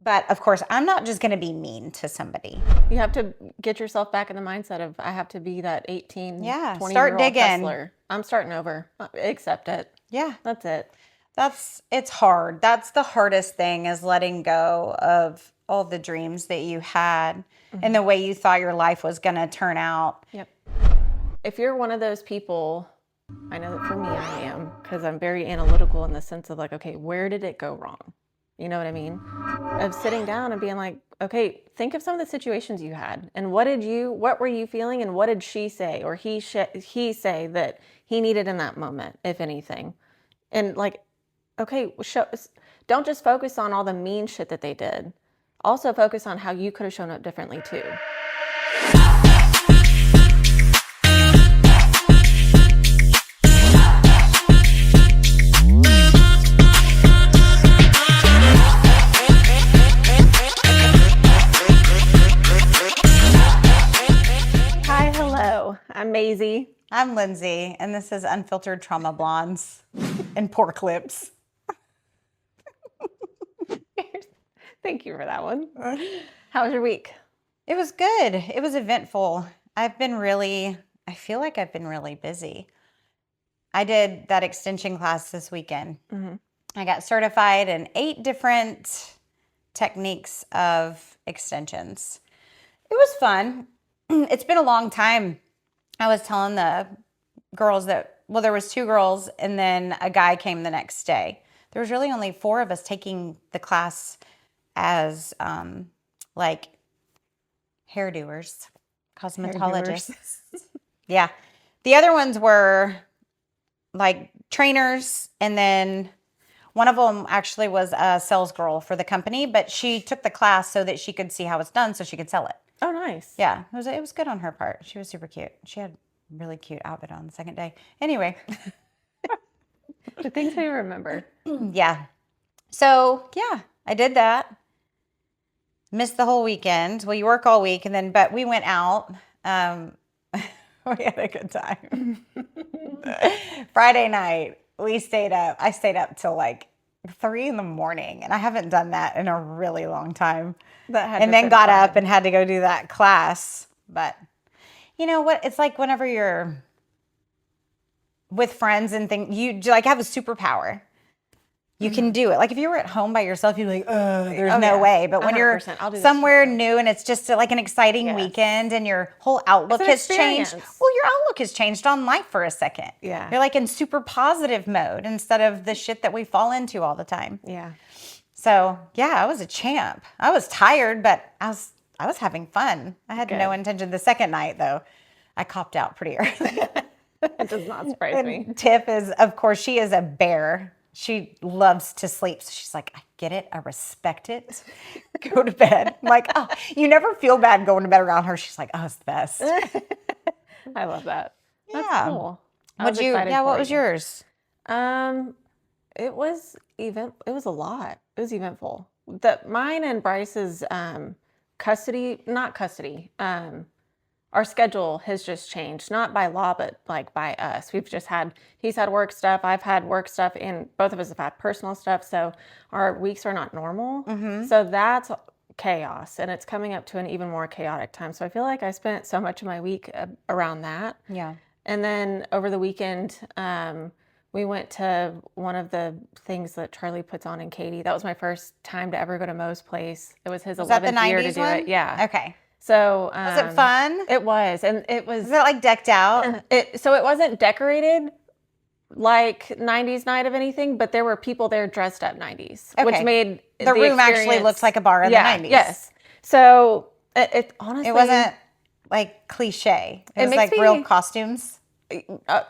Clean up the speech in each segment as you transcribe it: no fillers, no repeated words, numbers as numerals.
But of course, I'm not just going to be mean to somebody. You have to get yourself back in the mindset of, I have to be that 18, 20-year-old hustler. I'm starting over. Accept it. Yeah. That's it. It's hard. That's the hardest thing, is letting go of all the dreams that you had and the way you thought your life was going to turn out. Yep. If you're one of those people, I know that for me, I am, because I'm very analytical in the sense of like, okay, where did it go wrong? You know what I mean? Of sitting down and being like, okay, think of some of the situations you had, and what were you feeling, and what did she say or he say that he needed in that moment, if anything? And like, okay, don't just focus on all the mean shit that they did. Also focus on how you could have shown up differently too. I'm Mazie. I'm Lindsey, and this is Unfiltered Trauma Blondes and Pork Lips. Thank you for that one. How was your week? It was good. It was eventful. I feel like I've been really busy. I did that extension class this weekend. Mm-hmm. I got certified in 8 different techniques of extensions. It was fun. It's been a long time. I was telling the girls that, there was 2 girls and then a guy came the next day. There was really only 4 of us taking the class as like hairdoers, cosmetologists. Yeah. The other ones were like trainers, and then one of them actually was a sales girl for the company, but she took the class so that she could see how it's done so she could sell it. Oh, nice. Yeah, it was good on her part. She was super cute. She had a really cute outfit on the second day. Anyway. The things I remember. Yeah. So, yeah, I did that. Missed the whole weekend. Well, you work all week, but we went out. We had a good time. Friday night, I stayed up till like 3 a.m, and I haven't done that in a really long time. And then got up and had to go do that class. But you know what? It's like whenever you're with friends and things, you like have a superpower. You can do it. Like if you were at home by yourself, you'd be like, there's no way. But when you're somewhere new and it's just like an exciting weekend and your whole outlook has changed. Well, your outlook has changed on life for a second. Yeah. You're like in super positive mode instead of the shit that we fall into all the time. Yeah. So yeah, I was a champ. I was tired, but I was having fun. I had no intention. The second night though, I copped out pretty early. That does not surprise me. Tiff is, of course, she is a bear. She loves to sleep. So she's like, I get it. I respect it. Go to bed. I'm like, oh, you never feel bad going to bed around her. She's like, oh, it's the best. I love that. Yeah. That's cool. What was yours? It was a lot. It was eventful. Mine and Bryce's our schedule has just changed, not by law, but like by us. He's had work stuff, I've had work stuff, and both of us have had personal stuff. So our weeks are not normal. Mm-hmm. So that's chaos, and it's coming up to an even more chaotic time. So I feel like I spent so much of my week around that. Yeah. And then over the weekend, we went to one of the things that Charlie puts on in Katy. That was my first time to ever go to Mo's place. It was his 11th year to do it. Yeah. Okay. So was it fun? It was, and it was. Was it like decked out? So it wasn't decorated like 90s night of anything, but there were people there dressed up 90s, which made the room actually looks like a bar in the 90s. Yes. So it honestly, it wasn't like cliche. It was like real costumes.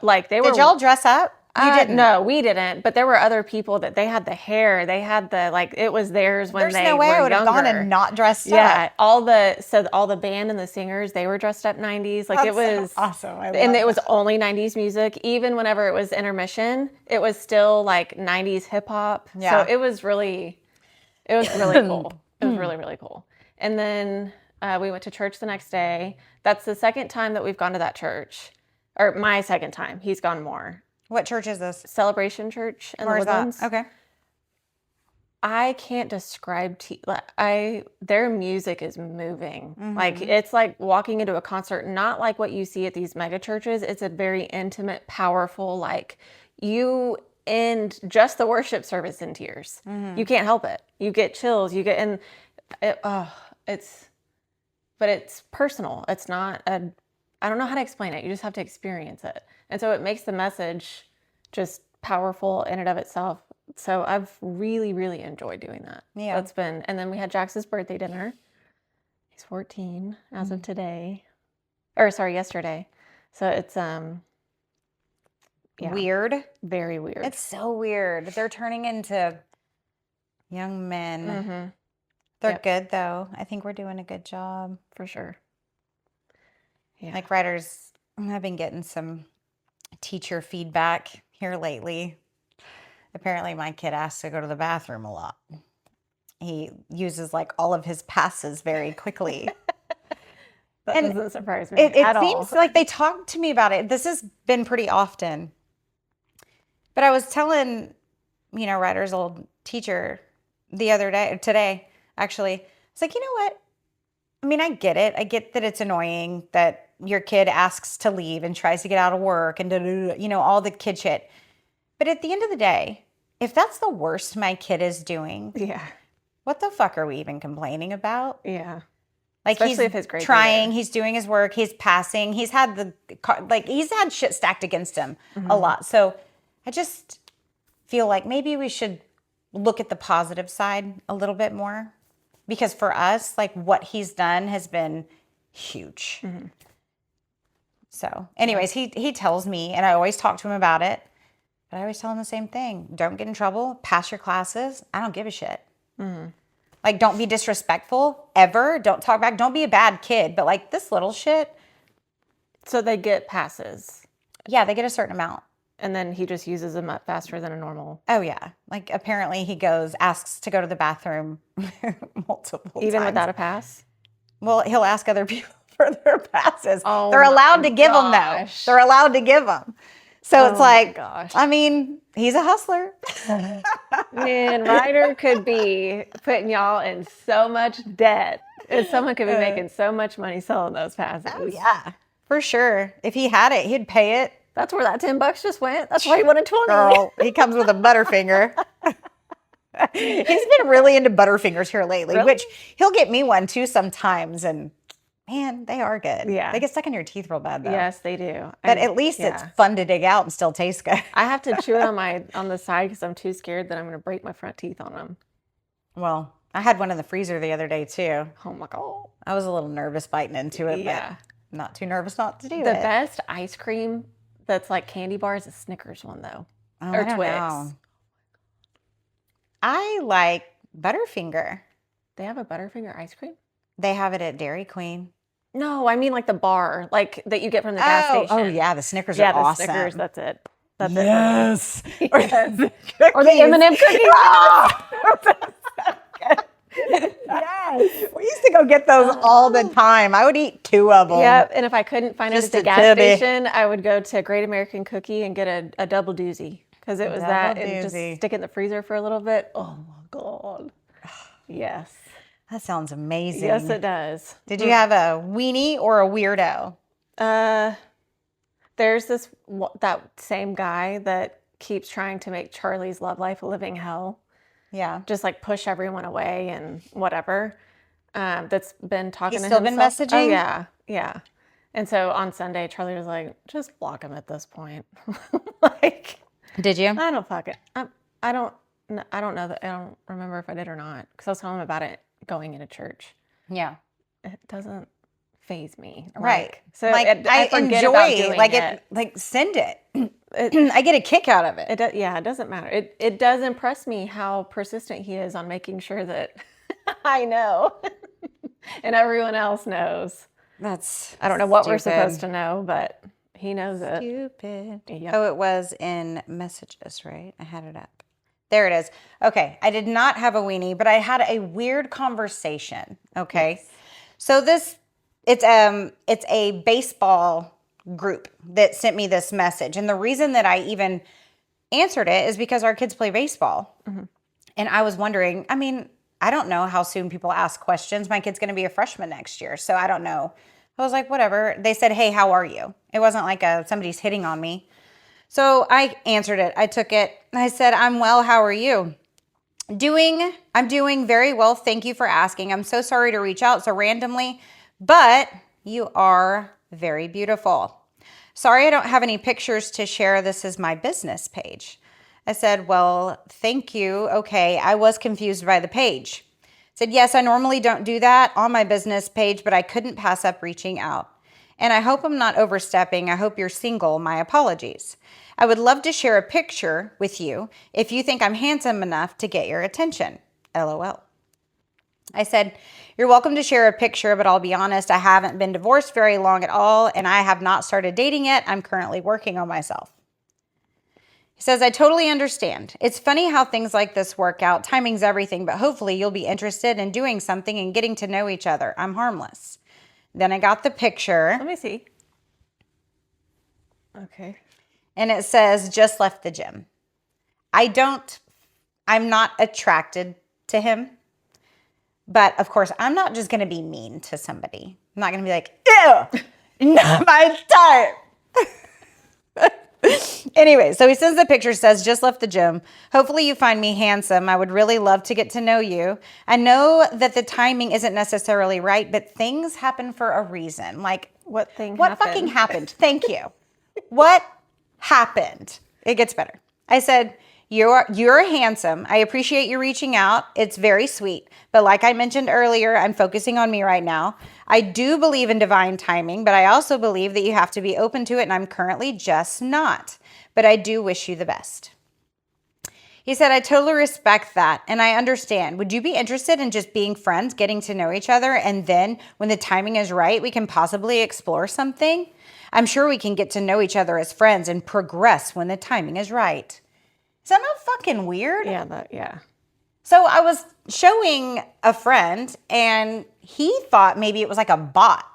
Like they were. Did y'all dress up? You didn't? No, we didn't. But there were other people that they had the hair. They had it was theirs when they were younger. There's no way I would have gone and not dressed up. Yeah, all the band and the singers, they were dressed up 90s. Like it was so awesome. It was only 90s music. Even whenever it was intermission, it was still like 90s hip hop. Yeah. So it was really cool. It was really, really cool. And then we went to church the next day. That's the second time that we've gone to that church. Or my second time. He's gone more. What church is this? Celebration Church in the Woodlands. Okay. I can't describe their music is moving. Like it's like walking into a concert, not like what you see at these mega churches. It's a very intimate, powerful, like you end just the worship service in tears. You can't help it. You get chills. You get and but it's personal. It's not I don't know how to explain it. You just have to experience it. And so it makes the message just powerful in and of itself. So I've really, really enjoyed doing that. Yeah. And then we had Jax's birthday dinner. He's 14 as of today. Or sorry, yesterday. So it's, Weird. Very weird. It's so weird. They're turning into young men. They're good, though. I think we're doing a good job. For sure. Yeah. Like writers, I've been getting some teacher feedback here lately. Apparently, my kid asks to go to the bathroom a lot. He uses like all of his passes very quickly. That doesn't surprise me It at all. seems like they talk to me about it. This has been pretty often. But I was telling, Ryder's old teacher today, actually. It's like, you know what? I mean, I get it. I get that it's annoying that your kid asks to leave and tries to get out of work and all the kid shit. But at the end of the day, if that's the worst my kid is doing, what the fuck are we even complaining about? Yeah. Like especially if his grades trying, he's doing his work, he's passing, he's had shit stacked against him a lot. So I just feel like maybe we should look at the positive side a little bit more, because for us, like what he's done has been huge. So anyways, he tells me, and I always talk to him about it, but I always tell him the same thing. Don't get in trouble. Pass your classes. I don't give a shit. Like, don't be disrespectful ever. Don't talk back. Don't be a bad kid. But like this little shit. So they get passes. Yeah, they get a certain amount. And then he just uses them up faster than a normal. Oh, yeah. Like apparently he asks to go to the bathroom multiple times. Even without a pass? Well, he'll ask other people for their passes. Oh, they're allowed to give them, though. They're allowed to give them. So it's like, I mean, he's a hustler. Man, Ryder could be putting y'all in so much debt. And someone could be making so much money selling those passes. Oh, yeah. For sure. If he had it, he'd pay it. That's where that $10 just went. That's why he wanted 20. Girl, he comes with a Butterfinger. He's been really into Butterfingers here lately, which he'll get me one too sometimes. And man, they are good. Yeah. They get stuck in your teeth real bad though. Yes, they do. But at least it's fun to dig out and still taste good. I have to chew it on the side because I'm too scared that I'm going to break my front teeth on them. Well, I had one in the freezer the other day too. Oh my God. I was a little nervous biting into it, but not too nervous not to do it. The best ice cream that's like candy bars is Snickers one though. Oh, or I don't Twix. know. I like Butterfinger. They have a Butterfinger ice cream? They have it at Dairy Queen. No, I mean like the bar, like that you get from the gas station. Oh yeah, the Snickers are awesome. Yeah, the Snickers, that's it. That's yes. It. Or the M&M cookies. Yes. We used to go get those all the time. I would eat 2 of them. Yep. And if I couldn't find it Just at the a gas tibby. station, I would go to Great American Cookie and get a double doozy. Because it was that and just stick it in the freezer for a little bit. Oh my God. Yes. That sounds amazing. Yes, it does. Did you have a weenie or a weirdo? There's that same guy that keeps trying to make Charlie's love life a living hell. Yeah. Just like push everyone away and whatever. That's been talking He's to still himself. been messaging? Oh, yeah. Yeah. And so on Sunday, Charlie was like, just block him at this point. Like, did you? I don't fuck it. I don't know that. I don't remember if I did or not. Because I was telling him about it going into church. Yeah. It doesn't faze me. Right. So like I enjoy about doing it. Like send it. I get a kick out of it. It doesn't matter. It does impress me how persistent he is on making sure that I know and everyone else knows. I don't know what we're supposed to know, but he knows it. Stupid. Yep. Oh, it was in messages, right? I had it up. There it is. Okay. I did not have a weenie, but I had a weird conversation. Okay. Yes. So it's a baseball group that sent me this message. And the reason that I even answered it is because our kids play baseball. Mm-hmm. And I was wondering, I mean, I don't know how soon people ask questions. My kid's going to be a freshman next year, so I don't know. I was like, whatever. They said, hey, how are you? It wasn't like somebody's hitting on me. So I answered it. I took it. I said, I'm well. How are you? I'm doing very well. Thank you for asking. I'm so sorry to reach out so randomly, but you are very beautiful. Sorry, I don't have any pictures to share. This is my business page. I said, well, thank you. Okay, I was confused by the page. I said, yes, I normally don't do that on my business page, but I couldn't pass up reaching out. And I hope I'm not overstepping. I hope you're single. My apologies. I would love to share a picture with you if you think I'm handsome enough to get your attention. LOL. I said, you're welcome to share a picture, but I'll be honest, I haven't been divorced very long at all, and I have not started dating yet. I'm currently working on myself. He says, I totally understand. It's funny how things like this work out. Timing's everything, but hopefully you'll be interested in doing something and getting to know each other. I'm harmless. Then I got the picture. Let me see. Okay. And it says, just left the gym. I'm not attracted to him. But of course, I'm not just going to be mean to somebody. I'm not going to be like, ew, not my type. Anyway, so he sends the picture, says, just left the gym. Hopefully you find me handsome. I would really love to get to know you. I know that the timing isn't necessarily right, but things happen for a reason. Like, what fucking happened? Thank you. What happened? It gets better. I said, you're handsome. I appreciate you reaching out. It's very sweet. But like I mentioned earlier, I'm focusing on me right now. I do believe in divine timing, but I also believe that you have to be open to it, and I'm currently just not. But I do wish you the best. He said, I totally respect that, and I understand. Would you be interested in just being friends, getting to know each other, and then when the timing is right, we can possibly explore something? I'm sure we can get to know each other as friends and progress when the timing is right. Is that not fucking weird? Yeah. So I was showing a friend, and he thought maybe it was like a bot.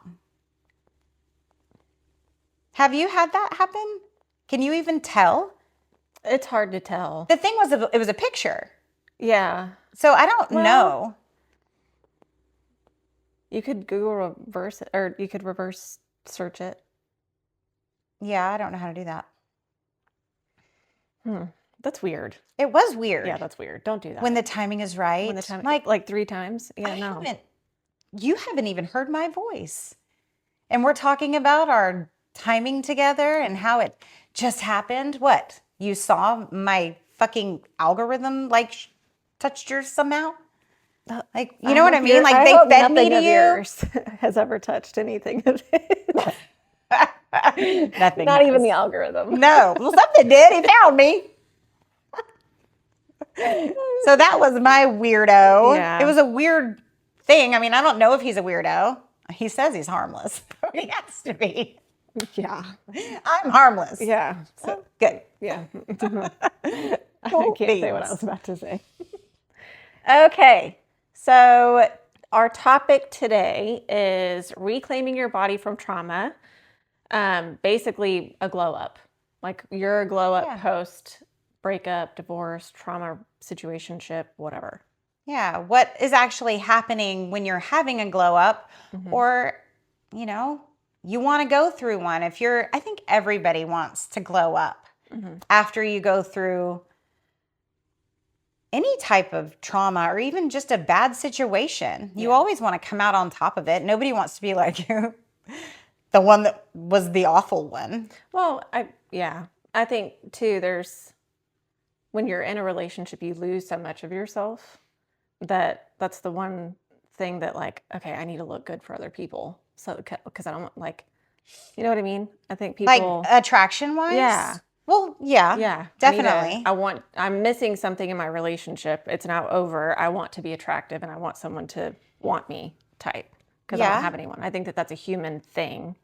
Have you had that happen? Can you even tell? It's hard to tell. The thing was, it was a picture. Yeah. So I don't know. You could Google reverse it, or you could reverse search it. Yeah, I don't know how to do that. That's weird. It was weird. Yeah, that's weird. Don't do that. When the timing is right. When the time, like 3 times. Yeah, You haven't even heard my voice. And we're talking about our timing together and how it just happened. What? You saw my fucking algorithm touched yours somehow? Like, you know what I mean? Like, they fed me to you. Yours has ever touched anything of it. Nothing. Not even the algorithm. No. Well, something did. He found me. So that was my weirdo. Yeah. It was a weird thing. I mean, I don't know if he's a weirdo. He says he's harmless. He has to be. Yeah. I'm harmless. Yeah. So, good. Yeah. Cool I can't say what I beans. was about to say. Okay. So our topic today is reclaiming your body from trauma. Basically a glow up. Like you're a glow up post breakup, divorce, trauma, situationship, whatever. Yeah. What is actually happening when you're having a glow up or, you want to go through one. I think everybody wants to glow up after you go through any type of trauma or even just a bad situation. You always want to come out on top of it. Nobody wants to be like you, the one that was the awful one. Well, I think too, when you're in a relationship, you lose so much of yourself that's the one thing that okay, I need to look good for other people. So, because I don't you know what I mean? I think people attraction wise. Yeah. Well, yeah, definitely. I'm missing something in my relationship. It's now over. I want to be attractive and I want someone to want me type because I don't have anyone. I think that's a human thing.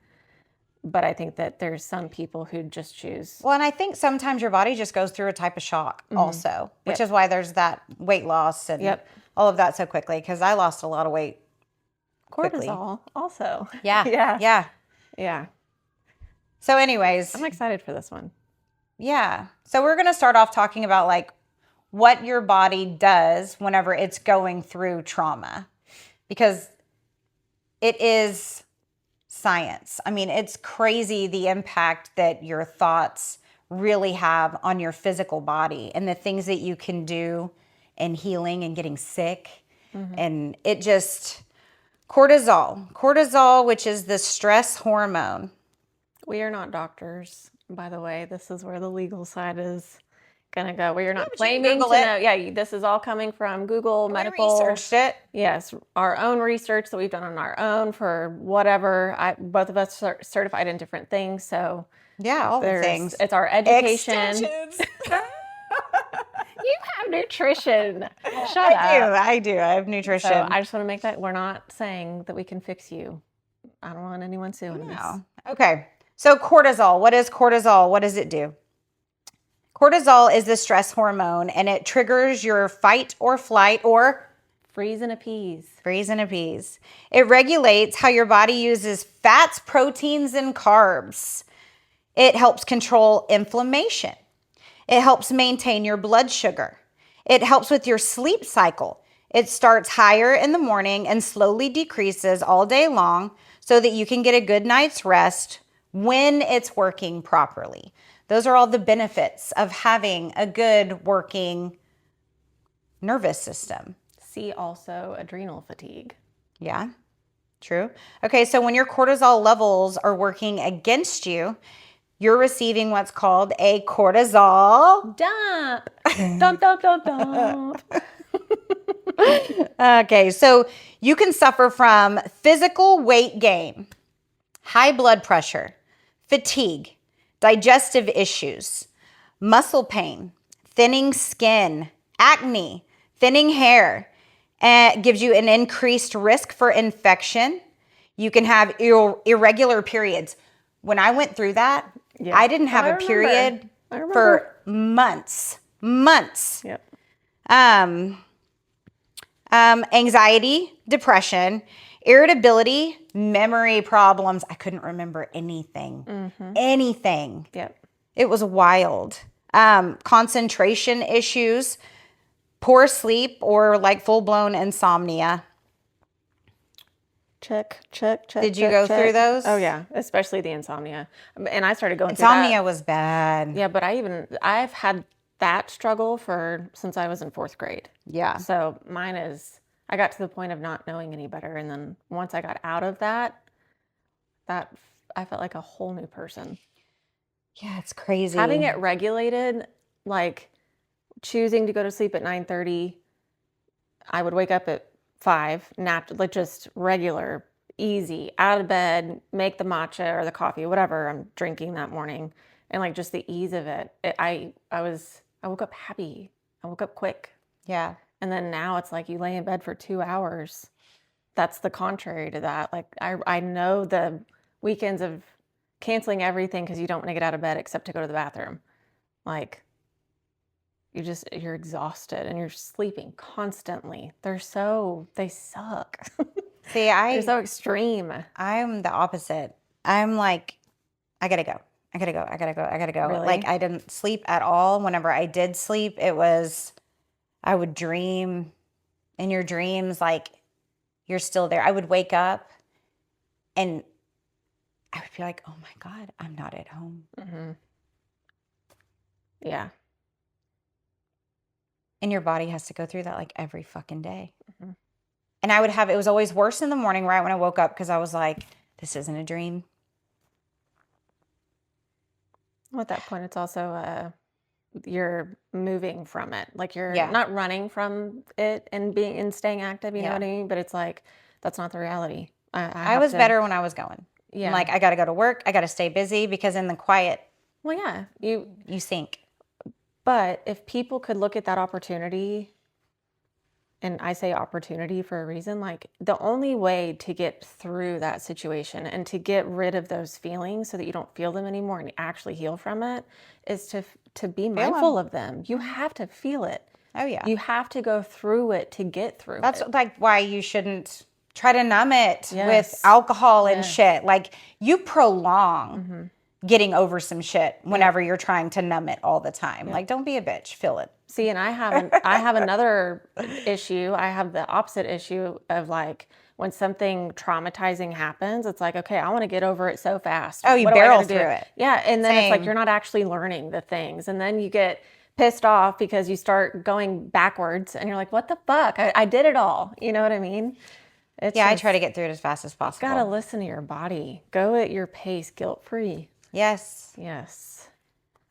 But I think that there's some people who just choose. Well, and I think sometimes your body just goes through a type of shock also, which is why there's that weight loss and all of that so quickly. Because I lost a lot of weight quickly. Cortisol also. Yeah. So anyways. I'm excited for this one. Yeah. So we're going to start off talking about what your body does whenever it's going through trauma, because it is science. I mean, it's crazy the impact that your thoughts really have on your physical body and the things that you can do in healing and getting sick. And it just, cortisol, which is the stress hormone. We are not doctors, by the way. This is where the legal side is going to go. We are not but you can claiming to Google it. know. Yeah, this is all coming from Google, medical. We researched it. Yes, our own research that we've done on our own for whatever. Both of us are certified in different things, so Yeah, all the things. It's our education. Extensions. You have nutrition. Shut up. I do. I have nutrition. So I just want to make that we're not saying that we can fix you. I don't want anyone suing us. Okay. So cortisol. What is cortisol? What does it do? Cortisol is the stress hormone, and it triggers your fight or flight or freeze and appease. It regulates how your body uses fats, proteins, and carbs. It helps control inflammation. It helps maintain your blood sugar. It helps with your sleep cycle. It starts higher in the morning and slowly decreases all day long so that you can get a good night's rest when it's working properly. Those are all the benefits of having a good working nervous system. See also adrenal fatigue. Yeah, true. Okay, so when your cortisol levels are working against you, you're receiving what's called a cortisol dump. Dump. Okay, so you can suffer from physical weight gain, high blood pressure, fatigue, digestive issues, muscle pain, thinning skin, acne, thinning hair, and it gives you an increased risk for infection. You can have irregular periods. When I went through that, I didn't have a period for months. Yep. Anxiety, depression, irritability, memory problems. I couldn't remember anything. Anything. Yep. It was wild. Concentration issues, poor sleep, or like full-blown insomnia. Check. Did you go through those? Oh yeah, especially the insomnia. And I started going through Insomnia that. was bad. Yeah, but I've had that struggle since I was in 4th grade. Yeah. So mine is, I got to the point of not knowing any better. And then once I got out of that I felt like a whole new person. Yeah, it's crazy. Having it regulated, like choosing to go to sleep at 9:30, I would wake up at 5, napped, like just regular, easy, out of bed, make the matcha or the coffee, whatever I'm drinking that morning. And like just the ease of it. I woke up happy. I woke up quick. Yeah. And then now it's like you lay in bed for 2 hours. That's the contrary to that. Like I know the weekends of canceling everything because you don't want to get out of bed except to go to the bathroom. Like you're exhausted and you're sleeping constantly. They suck. See, they're so extreme. I'm the opposite. I'm like, I gotta go. Really? Like I didn't sleep at all. Whenever I did sleep, I would dream in your dreams, like you're still there. I would wake up and I would be like, oh my God, I'm not at home. Mm-hmm. Yeah. And your body has to go through that like every fucking day. Mm-hmm. And it was always worse in the morning right when I woke up because I was like, this isn't a dream. Well, at that point, it's also you're moving from it. Like you're Yeah. not running from it and staying active. You know what I mean? But it's like that's not the reality. I was better when I was going. Yeah. I'm like, I got to go to work. I got to stay busy because in the quiet, well, yeah, you sink. But if people could look at that opportunity, and I say opportunity for a reason, like the only way to get through that situation and to get rid of those feelings so that you don't feel them anymore and actually heal from it is to be mindful of them. You have to feel it. Oh yeah. You have to go through it to get through That's it. like why you shouldn't try to numb it with alcohol and shit. Like you prolong getting over some shit whenever you're trying to numb it all the time. Like don't be a bitch. Feel it. See, and I have another issue. I have the opposite issue of like when something traumatizing happens, it's like, okay, I want to get over it so fast. Oh, you What do I barrel gotta do? through it. Yeah, and then it's like Same. you're not actually learning the things, and then you get pissed off because you start going backwards, and you're like, what the fuck? I did it all. You know what I mean? It's Yeah, I just, try to get through it as fast as possible. gotta listen to your body. Go at your pace, guilt free. Yes. Yes.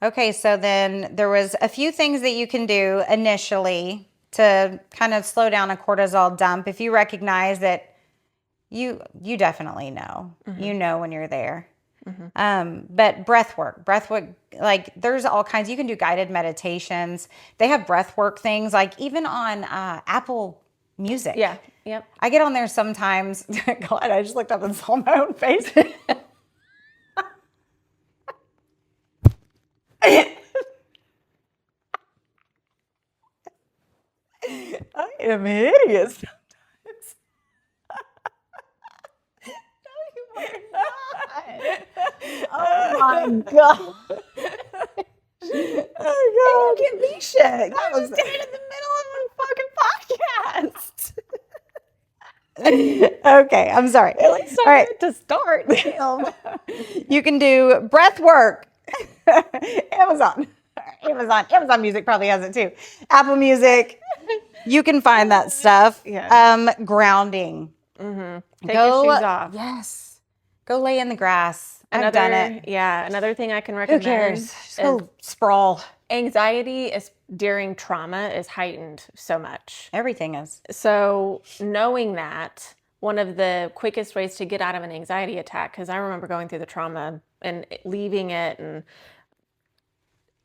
Okay, so then there was a few things that you can do initially to kind of slow down a cortisol dump. If you recognize that you definitely know, you know when you're there. But breath work, like there's all kinds. You can do guided meditations. They have breath work things, like even on Apple Music. Yeah. Yep. I get on there sometimes. God, I just looked up and saw my own face. I am hideous sometimes. No, you are not. Oh my God. Oh God. Give me shit. That was in the middle of a fucking podcast. Okay, I'm sorry. At least I right. To start. You can do breath work. Amazon Music probably has it too. Apple Music. You can find that stuff. Yeah. Grounding. Take your shoes off. Yes. Go lay in the grass. I've done it. Yeah. Another thing I can Who recommend cares? Just is go sprawl. anxiety is during trauma is heightened so much. Everything is. So knowing that, one of the quickest ways to get out of an anxiety attack, because I remember going through the trauma and leaving it and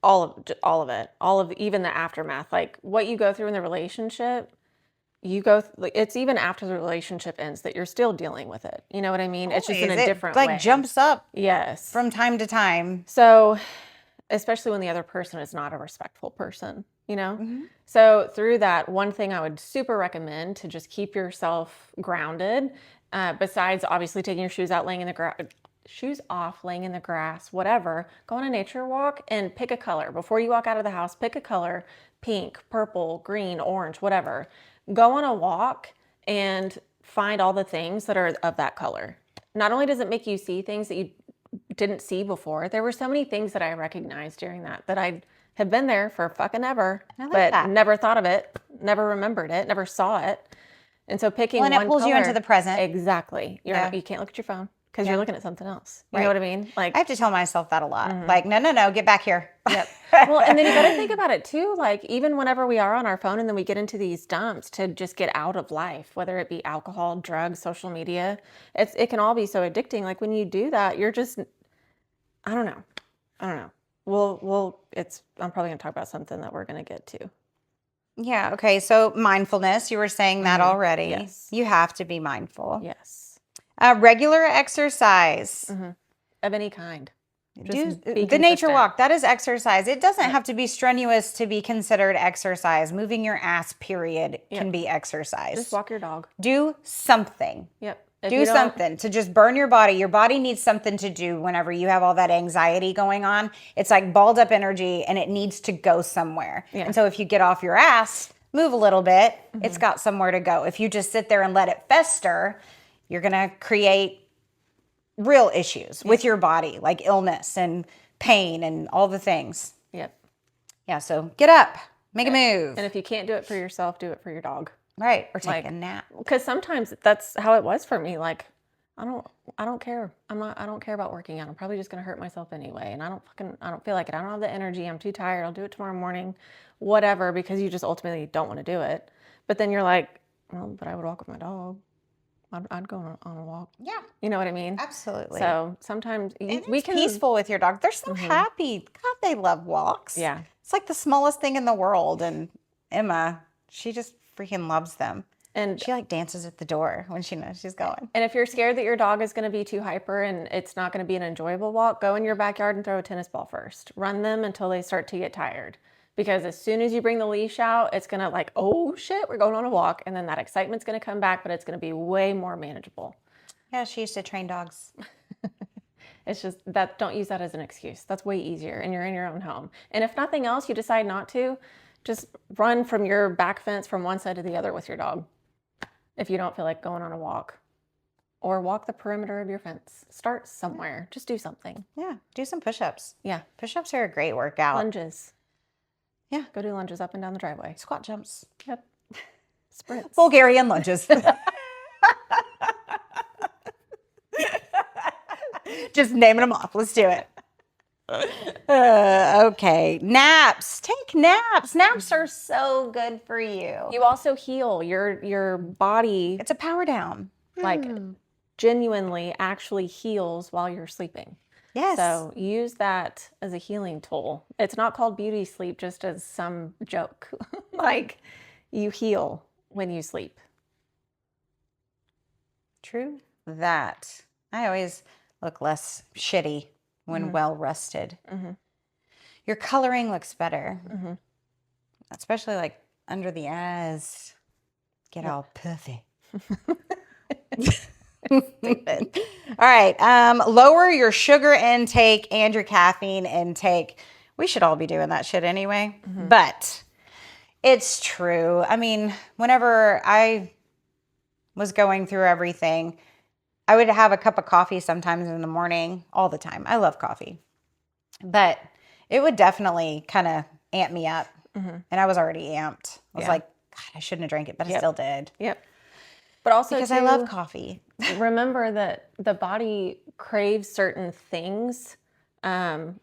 all of it, even the aftermath, like what you go through in the relationship, it's even after the relationship ends that you're still dealing with it. You know what I mean? It's just in a different way. Like jumps up. Yes. From time to time. So, especially when the other person is not a respectful person, you know? Mm-hmm. So through that, one thing I would super recommend to just keep yourself grounded, besides obviously taking your shoes off, laying in the grass, whatever, go on a nature walk and pick a color. Before you walk out of the house, pick a color, pink, purple, green, orange, whatever. Go on a walk and find all the things that are of that color. Not only does it make you see things that you didn't see before, there were so many things that I recognized during that I had been there for fucking ever, but never thought of it, never remembered it, never saw it. And so picking one color. And it pulls you into the present. Exactly. You can't look at your phone because you're looking at something else. You know what I mean? Like I have to tell myself that a lot. Like, no, get back here. Yep. Well, and then you got to think about it too. Like even whenever we are on our phone and then we get into these dumps to just get out of life, whether it be alcohol, drugs, social media, it can all be so addicting. Like when you do that, you're just, I don't know. I'm probably going to talk about something that we're going to get to. Yeah. Okay. So mindfulness, you were saying that already. Yes. You have to be mindful. Yes. Regular exercise. Of any kind. Do the nature walk. That is exercise. It doesn't have to be strenuous to be considered exercise. Moving your ass, period, can be exercise. Just walk your dog. Do something. Yep. Do something to just burn your body. Your body needs something to do whenever you have all that anxiety going on. It's like balled up energy and it needs to go somewhere. Yeah. And so if you get off your ass, move a little bit, it's got somewhere to go. If you just sit there and let it fester, you're going to create real issues with your body, like illness and pain and all the things. Yep. Yeah, so get up, make a move. And if you can't do it for yourself, do it for your dog. Right, or take a nap. Because sometimes that's how it was for me. Like, I don't care. I don't care about working out. I'm probably just going to hurt myself anyway. And I don't feel like it. I don't have the energy. I'm too tired. I'll do it tomorrow morning, whatever, because you just ultimately don't want to do it. But then you're like, well, but I would walk with my dog. I'd go on a walk. Yeah. You know what I mean? Absolutely. So sometimes we can peaceful with your dog. They're so happy. God, they love walks. Yeah. It's like the smallest thing in the world. And Emma, she just freaking loves them. And she like dances at the door when she knows she's going. And if you're scared that your dog is going to be too hyper and it's not going to be an enjoyable walk, go in your backyard and throw a tennis ball first. Run them until they start to get tired. Because as soon as you bring the leash out, it's going to like, oh shit, we're going on a walk. And then that excitement's going to come back, but it's going to be way more manageable. Yeah, she used to train dogs. It's just that, don't use that as an excuse. That's way easier and you're in your own home. And if nothing else, you decide not to, Just run from your back fence from one side to the other with your dog if you don't feel like going on a walk. Or walk the perimeter of your fence. Start somewhere. Just do something. Yeah, do some push-ups. Yeah. Push-ups are a great workout. Lunges. Yeah. Go do lunges up and down the driveway. Squat jumps. Yep. Sprints. Bulgarian lunges. Just naming them off. Let's do it. Okay. Naps. Take naps. Naps are so good for you. You also heal your body. It's a power down. Like genuinely actually heals while you're sleeping. Yes. So use that as a healing tool. It's not called beauty sleep just as some joke. Like you heal when you sleep. True that. I always look less shitty when well rested. Your coloring looks better. Especially like under the eyes. Get all puffy. Stupid. All right. Lower your sugar intake and your caffeine intake. We should all be doing that shit anyway. But it's true. I mean, whenever I was going through everything, I would have a cup of coffee sometimes in the morning, all the time. I love coffee. But it would definitely kind of amp me up. And I was already amped. I was like, God, I shouldn't have drank it, but I still did. Yep. But also because I love coffee. Remember that the body craves certain things,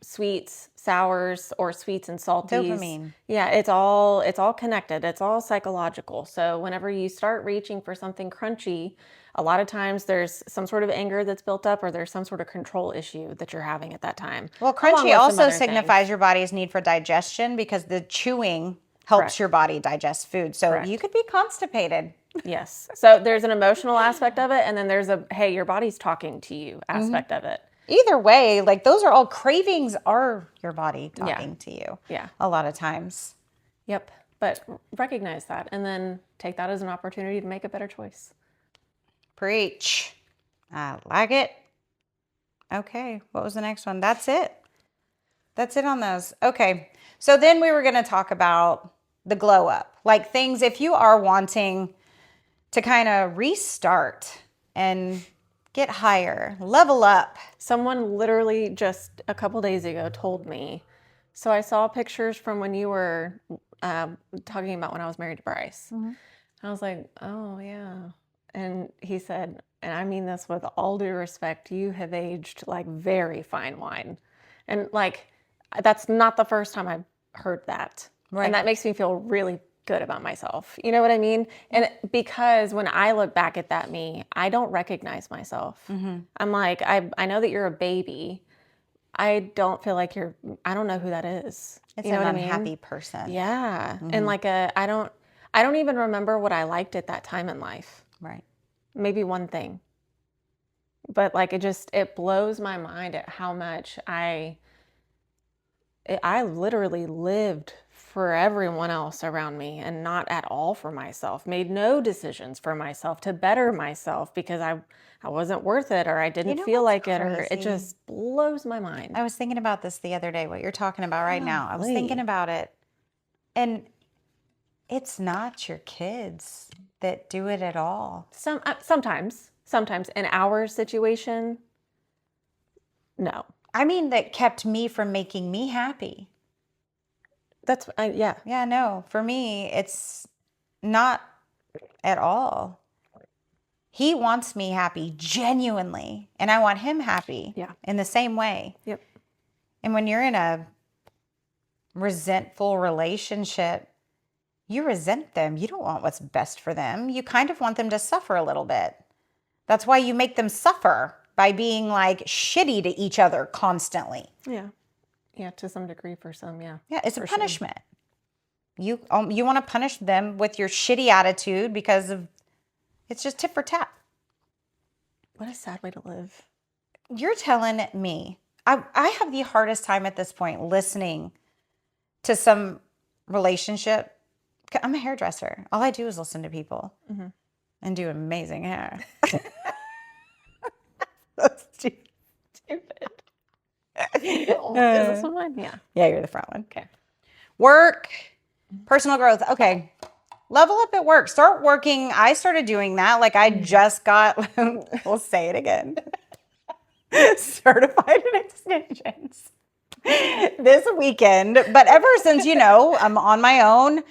sweets, sours, or sweets and salties. Dopamine. Yeah, it's all connected. It's all psychological. So whenever you start reaching for something crunchy, a lot of times there's some sort of anger that's built up, or there's some sort of control issue that you're having at that time. Well, crunchy also signifies your body's need for digestion because the chewing helps your body digest food. So you could be constipated. Yes. So there's an emotional aspect of it, and then there's a, hey, your body's talking to you aspect of it. Either way, like those are all cravings are your body talking to you. Yeah. A lot of times. Yep. But recognize that and then take that as an opportunity to make a better choice. Preach. I like it. Okay. What was the next one? That's it. That's it on those. Okay. So then we were going to talk about the glow up. Like things, if you are wanting to kind of restart and get higher, level up. Someone literally just a couple days ago told me, so I saw pictures from when you were talking about when I was married to Bryce. I was like, oh, yeah. And he said, and I mean this with all due respect, you have aged like very fine wine. And like, that's not the first time I've heard that. Right. And that makes me feel really good about myself. You know what I mean? And because when I look back at that me, I don't recognize myself. I'm like, I know that you're a baby. I don't feel like I don't know who that is. It's an unhappy person. Yeah. And like I don't even remember what I liked at that time in life. Right. Maybe one thing. But like it blows my mind at how much I literally lived for everyone else around me and not at all for myself. Made no decisions for myself to better myself because I wasn't worth it or I didn't feel like it, or it just blows my mind. I was thinking about this the other day, what you're talking about right now. I was thinking about it. And it's not your kids that do it at all. Sometimes in our situation, no. I mean, that kept me from making me happy. That's, yeah. Yeah, no. For me, it's not at all. He wants me happy, genuinely. And I want him happy in the same way. Yep. And when you're in a resentful relationship, you resent them. You don't want what's best for them. You kind of want them to suffer a little bit. That's why you make them suffer by being like shitty to each other constantly. Yeah. Yeah, to some degree for some, yeah. Yeah, it's a punishment. Sure. You want to punish them with your shitty attitude because of it's just tit for tat. What a sad way to live. You're telling me. I have the hardest time at this point listening to some relationship. I'm a hairdresser. All I do is listen to people and do amazing hair. That's stupid. Is this one mine? Yeah. Yeah, you're the front one. Okay. Work, Personal growth. Okay. Level up at work. Start working. I started doing that. Like I just got, we'll say it again, certified in extensions this weekend. But ever since, I'm on my own,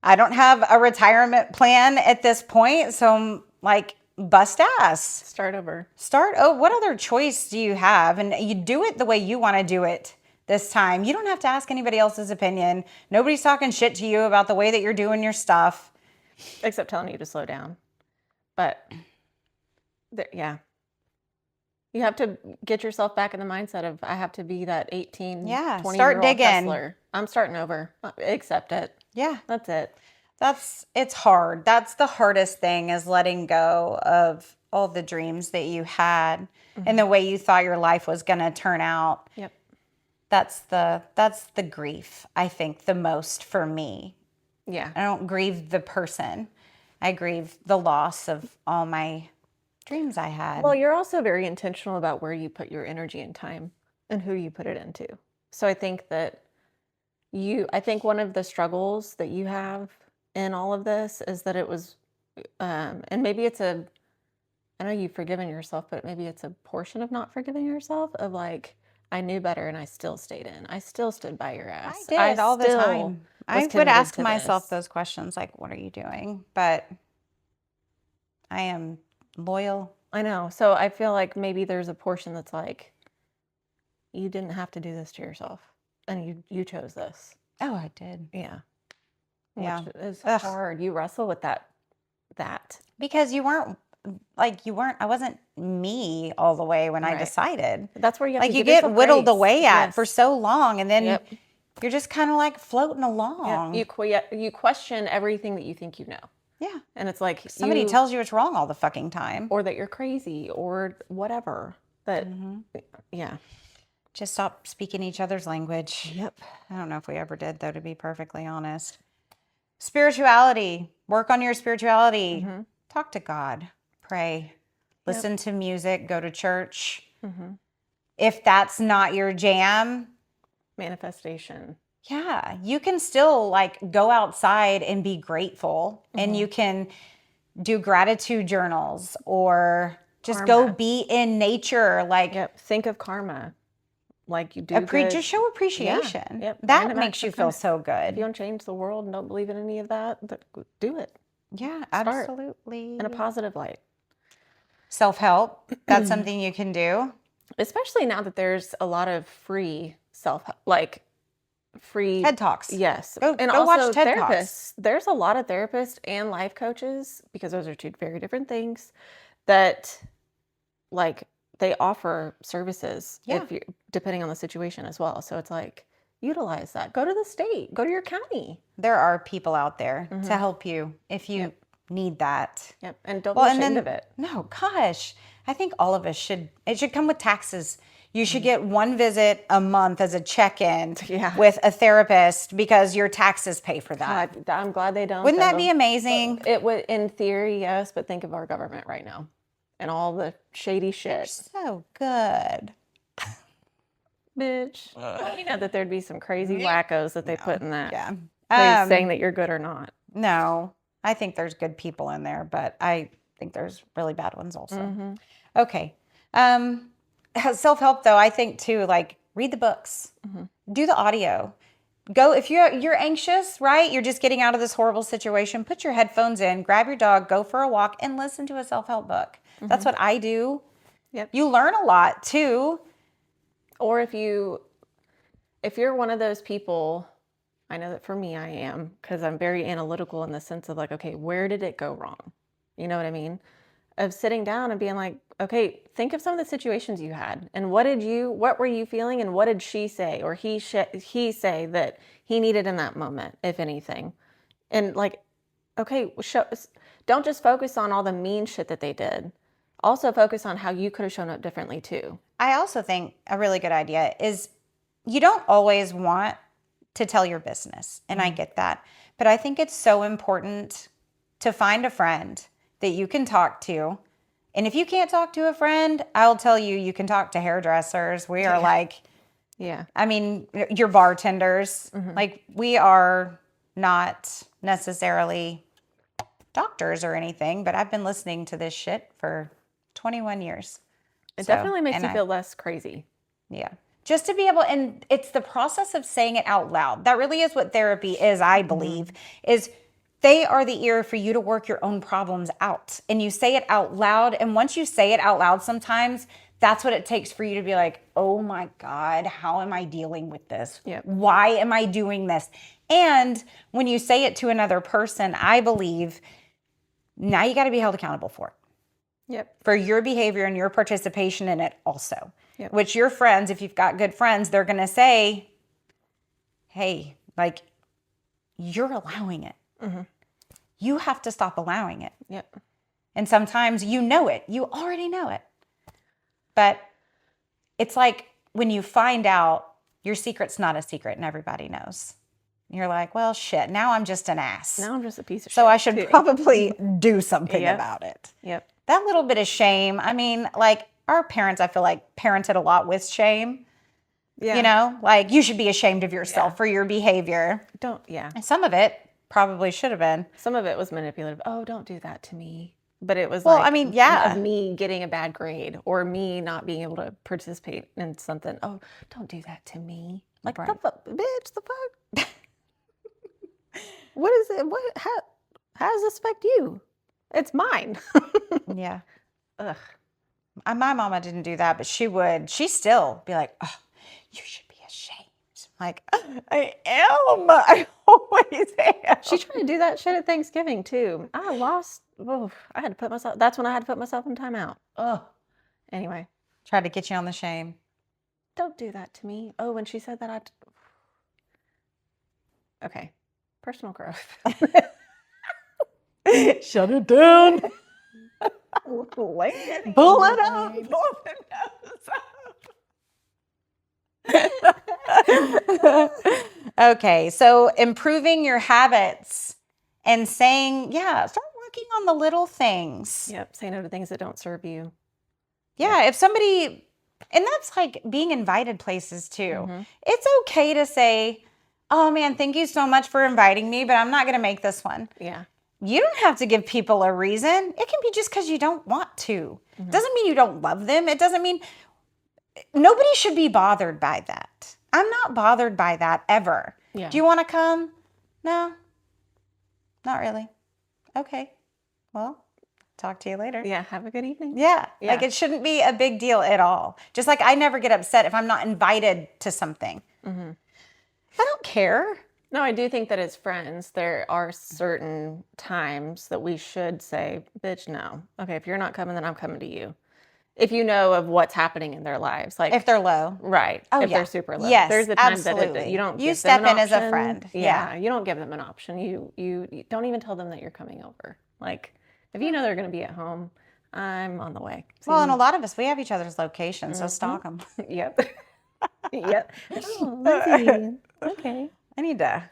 I don't have a retirement plan at this point. So I'm like, bust ass. Start over. What other choice do you have? And you do it the way you want to do it this time. You don't have to ask anybody else's opinion. Nobody's talking shit to you about the way that you're doing your stuff. Except telling you to slow down. But, yeah. You have to get yourself back in the mindset of, I have to be that 18, 20-year-old hustler. I'm starting over. Accept it. Yeah. That's it. It's hard. That's the hardest thing, is letting go of all the dreams that you had and the way you thought your life was going to turn out. Yep. That's the grief, I think, the most for me. Yeah. I don't grieve the person. I grieve the loss of all my dreams I had. Well, you're also very intentional about where you put your energy and time and who you put it into. So I think that one of the struggles that you have in all of this is that it was, and maybe I know you've forgiven yourself, but maybe it's a portion of not forgiving yourself, of like, I knew better and I still stayed in. I still stood by your ass. I did all the time. I would ask to myself this. those questions, like, what are you doing? But I am loyal. I know. So I feel like maybe there's a portion that's like, you didn't have to do this to yourself, and you chose this. Oh, I did. Yeah. Yeah. Which is hard. You wrestle with that. Because I wasn't me all the way when I decided. That's where you have like to you give yourself get whittled grace. away at for so long, and then Yep. you're just kind of like floating along. Yeah. You question everything that you think you know. Yeah. And it's like Somebody tells you it's wrong all the fucking time. or that you're crazy or whatever. But yeah. Just stop speaking each other's language. Yep. I don't know if we ever did, though, to be perfectly honest. Spirituality. Work on your spirituality. Talk to God. Pray. Listen to music. Go to church. If that's not your jam, Manifestation. yeah, you can still like go outside and be grateful, and you can do gratitude journals, or just go be in nature. Like think of karma. Like you do just show appreciation. Yeah. Yep. That makes you feel so good. If you don't change the world and don't believe in any of that, do it. Yeah, absolutely. In a positive light. Self-help. That's something you can do. Especially now that there's a lot of free free TED Talks. Yes. Go also watch TED therapists. Talks. There's a lot of therapists and life coaches, because those are two very different things, that like they offer services depending on the situation as well. So it's like, utilize that. Go to the state, go to your county. There are people out there to help you if you need that. Yep. And don't be ashamed of it. No, gosh. I think all of us it should come with taxes. You should get one visit a month as a check-in with a therapist, because your taxes pay for that. God, I'm glad they don't. Wouldn't that be amazing? It would, in theory, yes, but think of our government right now and all the shady shit. So good. Bitch. You know that there'd be some crazy wackos that they put in that. Yeah. Place saying that you're good or not. No, I think there's good people in there, but I think there's really bad ones also. Okay. Self-help, though, I think too, like read the books, do the audio. Go, if you're anxious, right? You're just getting out of this horrible situation, put your headphones in, grab your dog, go for a walk, and listen to a self-help book. That's what I do. Yep. You learn a lot too. Or if you're one of those people, I know that for me I am, because I'm very analytical in the sense of like, okay, where did it go wrong? You know what I mean? Of sitting down and being like, okay, think of some of the situations you had, and what were you feeling, and what did she say or he say that he needed in that moment, if anything? And like, okay, don't just focus on all the mean shit that they did. Also focus on how you could have shown up differently too. I also think a really good idea is you don't always want to tell your business, and I get that, but I think it's so important to find a friend that you can talk to. And if you can't talk to a friend, I'll tell you can talk to hairdressers. We are I mean, your bartenders, like we are not necessarily doctors or anything, but I've been listening to this shit for 21 years. It definitely makes you feel less crazy. Yeah. Just to be able, and it's the process of saying it out loud. That really is what therapy is, I believe, is they are the ear for you to work your own problems out. And you say it out loud. And once you say it out loud, sometimes that's what it takes for you to be like, oh my God, how am I dealing with this? Yep. Why am I doing this? And when you say it to another person, I believe now you got to be held accountable for it. Yep. For your behavior and your participation in it also. Yep. Which your friends, if you've got good friends, they're going to say, hey, like, you're allowing it. Mm-hmm. You have to stop allowing it. Yep. And sometimes you know it. You already know it. But it's like when you find out your secret's not a secret and everybody knows. You're like, well, shit, now I'm just an ass. Now I'm just a piece of shit. So I should probably do something about it. Yep. That little bit of shame. I mean, like our parents, I feel like parented a lot with shame. Yeah. You know, like you should be ashamed of yourself for your behavior. And some of it probably should have been. Some of it was manipulative. Oh, don't do that to me. But it was I mean, yeah. Of me getting a bad grade or me not being able to participate in something. Oh, don't do that to me. Like, Right. the fuck, bitch, the fuck? What is it? How does this affect you? It's mine. Yeah. Ugh. My mama didn't do that, but she would. She still be like, oh, you should be ashamed. Like, I am. I always am. She tried to do that shit at Thanksgiving too. I had to put myself, that's when I had to put myself in timeout. Oh, anyway. Tried to get you on the shame. Don't do that to me. Oh, when she said that, okay. Personal growth. Shut it down. Pull it up. Pull the nose up. Okay, so improving your habits and saying, start working on the little things. Yep, say no to things that don't serve you. Yeah, if somebody, and that's like being invited places too. Mm-hmm. It's okay to say, oh man, thank you so much for inviting me, but I'm not going to make this one. Yeah. You don't have to give people a reason. It can be just because you don't want to. Mm-hmm. Doesn't mean you don't love them. It doesn't mean nobody should be bothered by that. I'm not bothered by that ever. Yeah. Do you want to come? No, not really. Okay. Well, talk to you later. Yeah. Have a good evening. Yeah. Like it shouldn't be a big deal at all. Just like I never get upset if I'm not invited to something. Mm-hmm. I don't care. No, I do think that as friends, there are certain times that we should say, bitch, no. Okay, if you're not coming, then I'm coming to you. If you know of what's happening in their lives. Like if they're low. Right. Oh, if yeah. they're super low. Yes, there's the time absolutely. that you don't You give step them an in as a option. friend. Yeah. You don't give them an option. You don't even tell them that you're coming over. Like, if you know they're going to be at home, I'm on the way. Well, and a lot of us, we have each other's locations, so stalk them. Yep. Yep. Oh, Lindsey. Okay. I need to.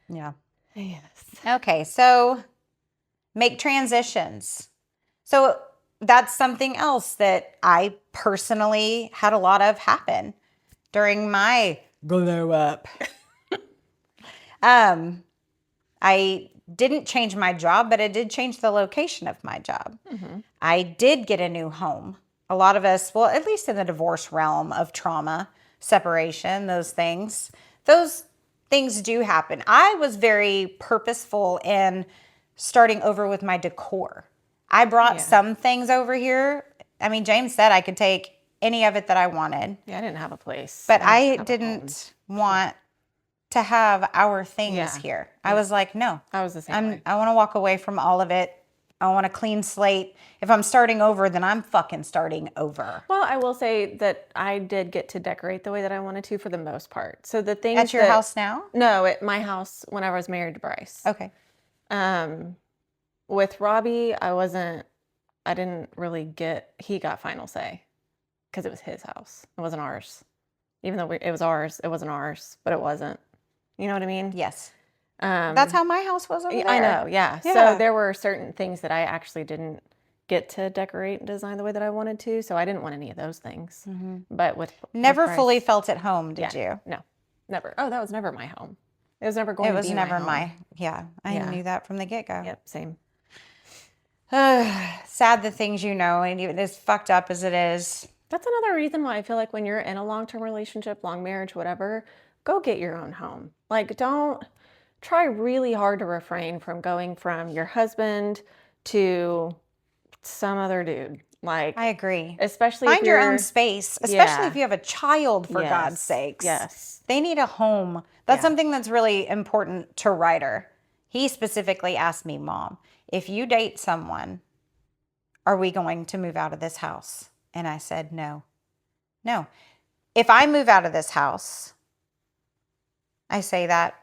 Yeah. Yes. Okay, so make transitions. So that's something else that I personally had a lot of happen during my glow up. I didn't change my job, but I did change the location of my job. Mm-hmm. I did get a new home. A lot of us, well, at least in the divorce realm of trauma, separation, those things do happen. I was very purposeful in starting over with my decor. I brought some things over here. I mean, James said I could take any of it that I wanted. Yeah, I didn't have a place. But I didn't want to have our things here. I was like, no. I was the same way. I want to walk away from all of it. I want a clean slate. If I'm starting over, then I'm fucking starting over. Well, I will say that I did get to decorate the way that I wanted to for the most part. So the things at your house now? No, at my house when I was married to Bryce. Okay. With Robbie, I didn't really he got final say because it was his house. It wasn't ours. Even though it was ours, it wasn't ours, but it wasn't. You know what I mean? Yes. That's how my house was over there. I know, yeah. So there were certain things that I actually didn't get to decorate and design the way that I wanted to. So I didn't want any of those things. Mm-hmm. But never Bryce, fully felt at home, did you? No, never. Oh, that was never my home. It was never going It to was be never my home. I Yeah. knew that from the get-go. Yep, same. Sad the things you know, and even as fucked up as it is. That's another reason why I feel like when you're in a long-term relationship, long marriage, whatever, go get your own home. Like, don't try really hard to refrain from going from your husband to some other dude. Like, I agree. especially if Find your own you're, space, especially yeah, if you have a child, for God's yes, sakes. yes, They need a home. That's Yeah. something that's really important to Ryder. He specifically asked me, Mom, if you date someone, are we going to move out of this house? And I said, no. No. If I move out of this house, I say that,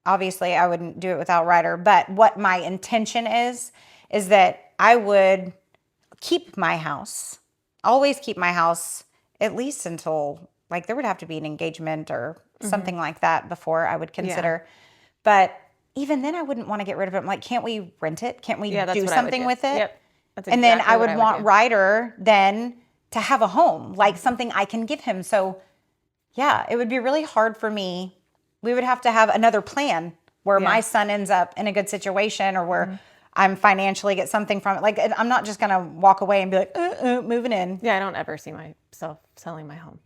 obviously I wouldn't do it without Ryder, but what my intention is that I would keep my house, always keep my house, at least until, like, there would have to be an engagement or something like that before I would consider. But even then I wouldn't want to get rid of it. I'm like, can't we rent it? Can't we yeah, that's do what I would something do. with it? Yep. That's And then exactly I what would want do. Ryder then to have a home, like something I can give him. So yeah, it would be really hard for me. We would have to have another plan where my son ends up in a good situation, or where I'm financially get something from it. Like, I'm not just going to walk away and be like, moving in. Yeah, I don't ever see myself selling my home.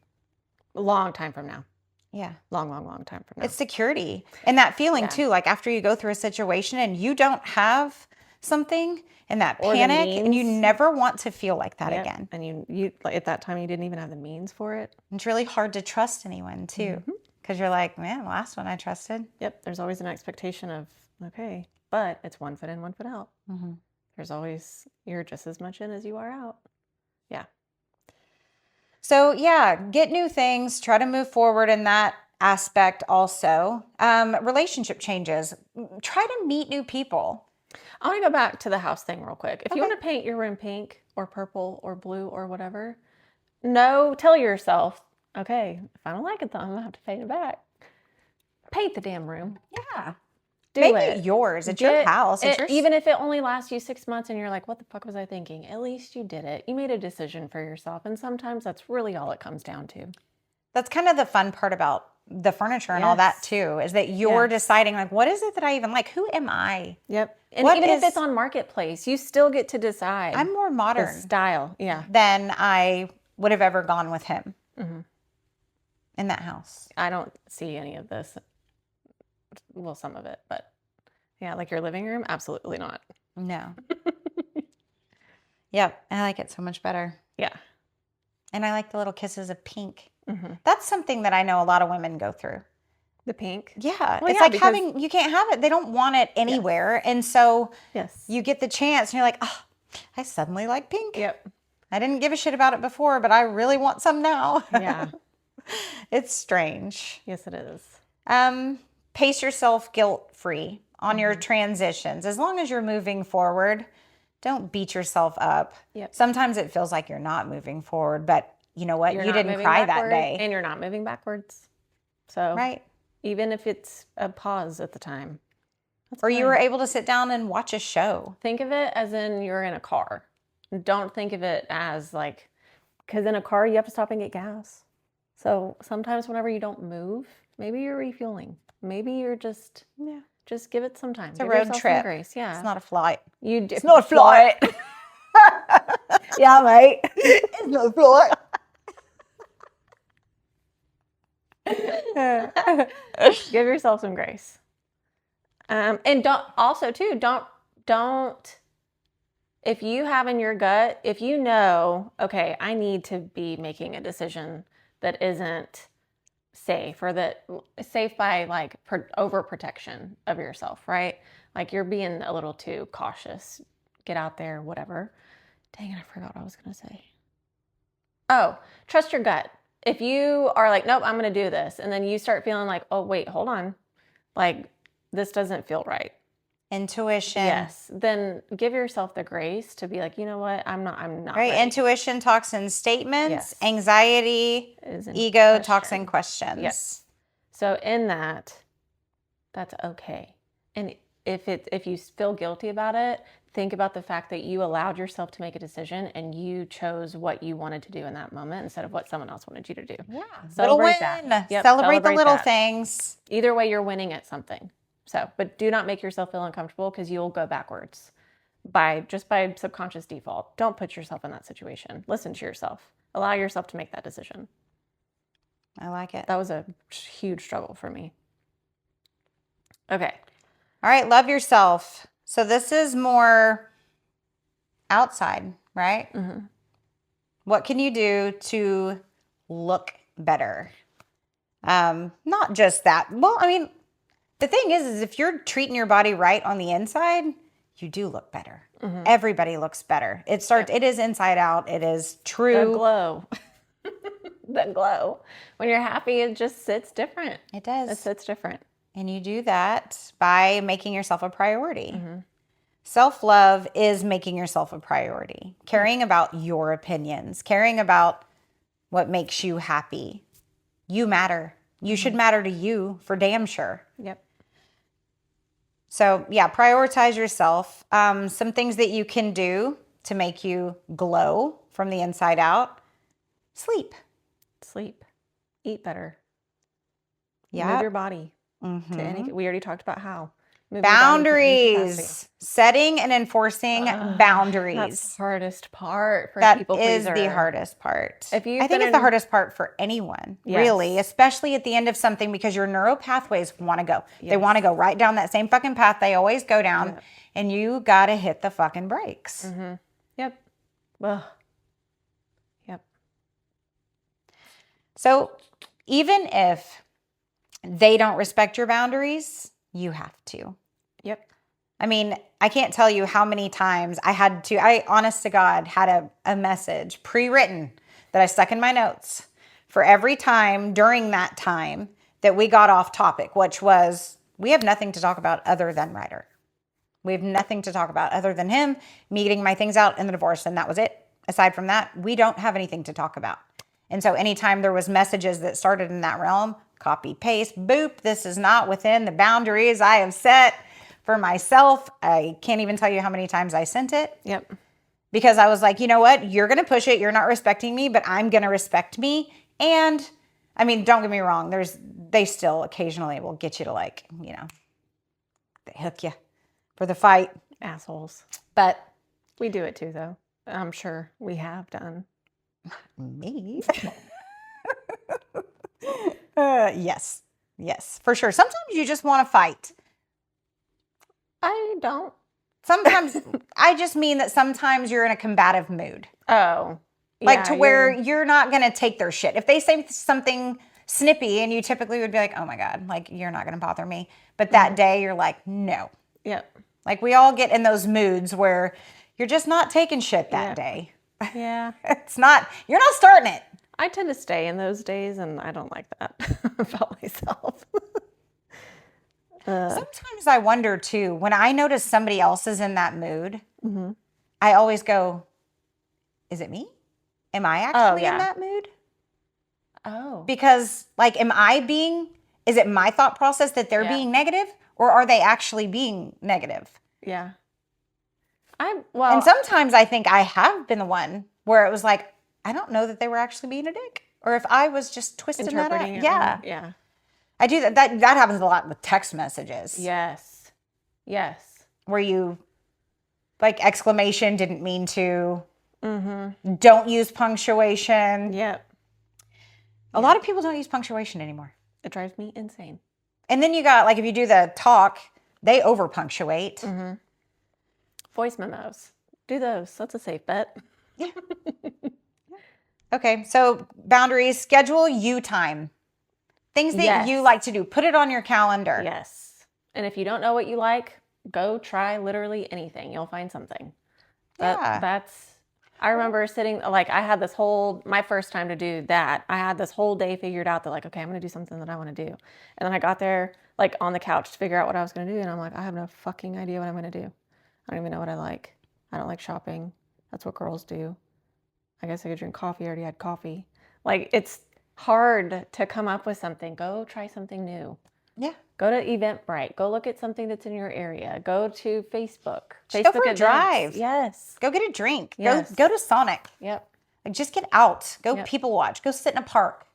A long time from now. Yeah. Long time from now. It's security. And that feeling too, like after you go through a situation and you don't have something, and that Or the panic, and you means. never want to feel like that Yep. again. And you like, at that time, you didn't even have the means for it. It's really hard to trust anyone too, because you're like, man, the last one I trusted. Yep. There's always an expectation of, okay, but it's 1 foot in, 1 foot out. There's always, you're just as much in as you are out. Yeah. So yeah, get new things, try to move forward in that aspect also. Relationship changes, try to meet new people. I want to go back to the house thing real quick. If you Okay. want to paint your room pink or purple or blue or whatever, tell yourself, okay, if I don't like it, though, I'm going to have to paint it back. Paint the damn room. Yeah. Do Make it. it yours. It's your house. It's your... Even if it only lasts you 6 months and you're like, what the fuck was I thinking? At least you did it. You made a decision for yourself. And sometimes that's really all it comes down to. That's kind of the fun part about the furniture and all that too, is that you're deciding, like, what is it that I even like? Who am I? Yep. And even if it's on Marketplace, you still get to decide. I'm more modern the style. Yeah. than I would have ever gone with him in that house. I don't see any of this. Well, some of it, but yeah, like your living room, absolutely not. No. Yep. I like it so much better. Yeah. And I like the little kisses of pink. That's something that I know a lot of women go through. The pink. Yeah. Well, it's yeah, like having, you can't have it. They don't want it anywhere. And so you get the chance and you're like, oh, I suddenly like pink. Yep. I didn't give a shit about it before, but I really want some now. Yeah. It's strange. Yes, it is. Pace yourself guilt-free on your transitions. As long as you're moving forward, don't beat yourself up. Yep. Sometimes it feels like you're not moving forward, but you know what? You're You not didn't moving cry backward, that day. and you're not moving backwards. So Right. even if it's a pause at the time. Or you were able to sit down and watch a show. Think of it as in you're in a car. Don't think of it as like, because in a car you have to stop and get gas. So sometimes whenever you don't move, maybe you're refueling. Maybe you're just give it some time. It's a road trip. Grace. Yeah. It's not a flight. It's not a flight. Yeah, mate. It's not a flight. Give yourself some grace. And don't, if you have in your gut, if you know, okay, I need to be making a decision that isn't safe, or that safe by like overprotection of yourself, right? Like you're being a little too cautious. Get out there, whatever. Dang it, I forgot what I was going to say. Oh, trust your gut. If you are like, nope, I'm going to do this, and then you start feeling like, oh, wait, hold on. Like, this doesn't feel right. Intuition. Yes. Then give yourself the grace to be like, you know what? I'm not Right. ready. Intuition talks in statements. Yes. Anxiety, ego talks in questions. Yes. So in that, that's okay. And if you feel guilty about it, think about the fact that you allowed yourself to make a decision and you chose what you wanted to do in that moment instead of what someone else wanted you to do. Yeah. Celebrate Little win. that. Yep, Celebrate the little that. things. Either way, you're winning at something. So, but do not make yourself feel uncomfortable because you'll go backwards by subconscious default. Don't put yourself in that situation. Listen to yourself. Allow yourself to make that decision. I like it. That was a huge struggle for me. Okay. All right. Love yourself. So this is more outside, right? Mm-hmm. What can you do to look better? Not just that. Well, I mean, the thing is if you're treating your body right on the inside, you do look better. Mm-hmm. Everybody looks better. It is inside out. It is true. The glow. The glow. When you're happy, it just sits different. It does. It sits different. And you do that by making yourself a priority. Mm-hmm. Self-love is making yourself a priority. Caring about your opinions. Caring about what makes you happy. You matter. You should matter to you for damn sure. Yep. So, yeah, prioritize yourself. Some things that you can do to make you glow from the inside out. Sleep. Eat better. Yeah. Move your body. Mm-hmm. We already talked about how. Boundaries. Setting and enforcing boundaries. That's the hardest part for that people is pleaser. the hardest part. I think it's the hardest part for anyone, really, especially at the end of something because your neural pathways want to go. Yes. They want to go right down that same fucking path they always go down, and you got to hit the fucking brakes. Mm-hmm. Yep. Well. Yep. So even if they don't respect your boundaries, you have to. Yep. I mean, I can't tell you how many times I honest to God, had a message pre-written that I stuck in my notes for every time during that time that we got off topic, which was, we have nothing to talk about other than Ryder. We have nothing to talk about other than him, me getting my things out in the divorce, and that was it. Aside from that, we don't have anything to talk about. And so anytime there was messages that started in that realm, copy, paste, boop, this is not within the boundaries I have set for myself. I can't even tell you how many times I sent it. Yep. Because I was like, you know what? You're going to push it. You're not respecting me, but I'm going to respect me. And I mean, don't get me wrong. They still occasionally will get you to they hook you for the fight. Assholes. But we do it too, though. I'm sure we have done. Me? Yes, for sure. Sometimes you just want to fight. I don't. Sometimes, I just mean that sometimes you're in a combative mood. Oh. Where you're not going to take their shit. If they say something snippy and you typically would be like, oh my God, you're not going to bother me. But that day you're like, no. Yep. We all get in those moods where you're just not taking shit that day. Yeah. You're not starting it. I tend to stay in those days, and I don't like that about myself. Sometimes I wonder, too, when I notice somebody else is in that mood, I always go, is it me? Am I actually in that mood? Oh. Because, is it my thought process that they're being negative, or are they actually being negative? Yeah. And sometimes I think I have been the one where it was like, I don't know that they were actually being a dick, or if I was just twisting that up. Yeah. I do that. That happens a lot with text messages. Yes. Where you exclamation didn't mean to. Mm-hmm. Don't use punctuation. Yep. A lot of people don't use punctuation anymore. It drives me insane. And then you got if you do the talk, they over punctuate. Mm-hmm. Voice memos. Do those. That's a safe bet. Yeah. Okay, so boundaries, schedule you time. Things that you like to do. Put it on your calendar. Yes. And if you don't know what you like, go try literally anything. You'll find something. I remember sitting, I had this my first time to do that, I had this whole day figured out that okay, I'm going to do something that I want to do. And then I got there, on the couch to figure out what I was going to do. And I'm like, I have no fucking idea what I'm going to do. I don't even know what I like. I don't like shopping. That's what girls do. I guess I could drink coffee. I already had coffee. It's hard to come up with something. Go try something new. Yeah. Go to Eventbrite. Go look at something that's in your area. Go to Facebook. Just go Facebook for a events. drive. Yes. Go get a drink. Yes. Go to Sonic. Yep. Like, just get out. Go Yep. people watch. Go sit in a park.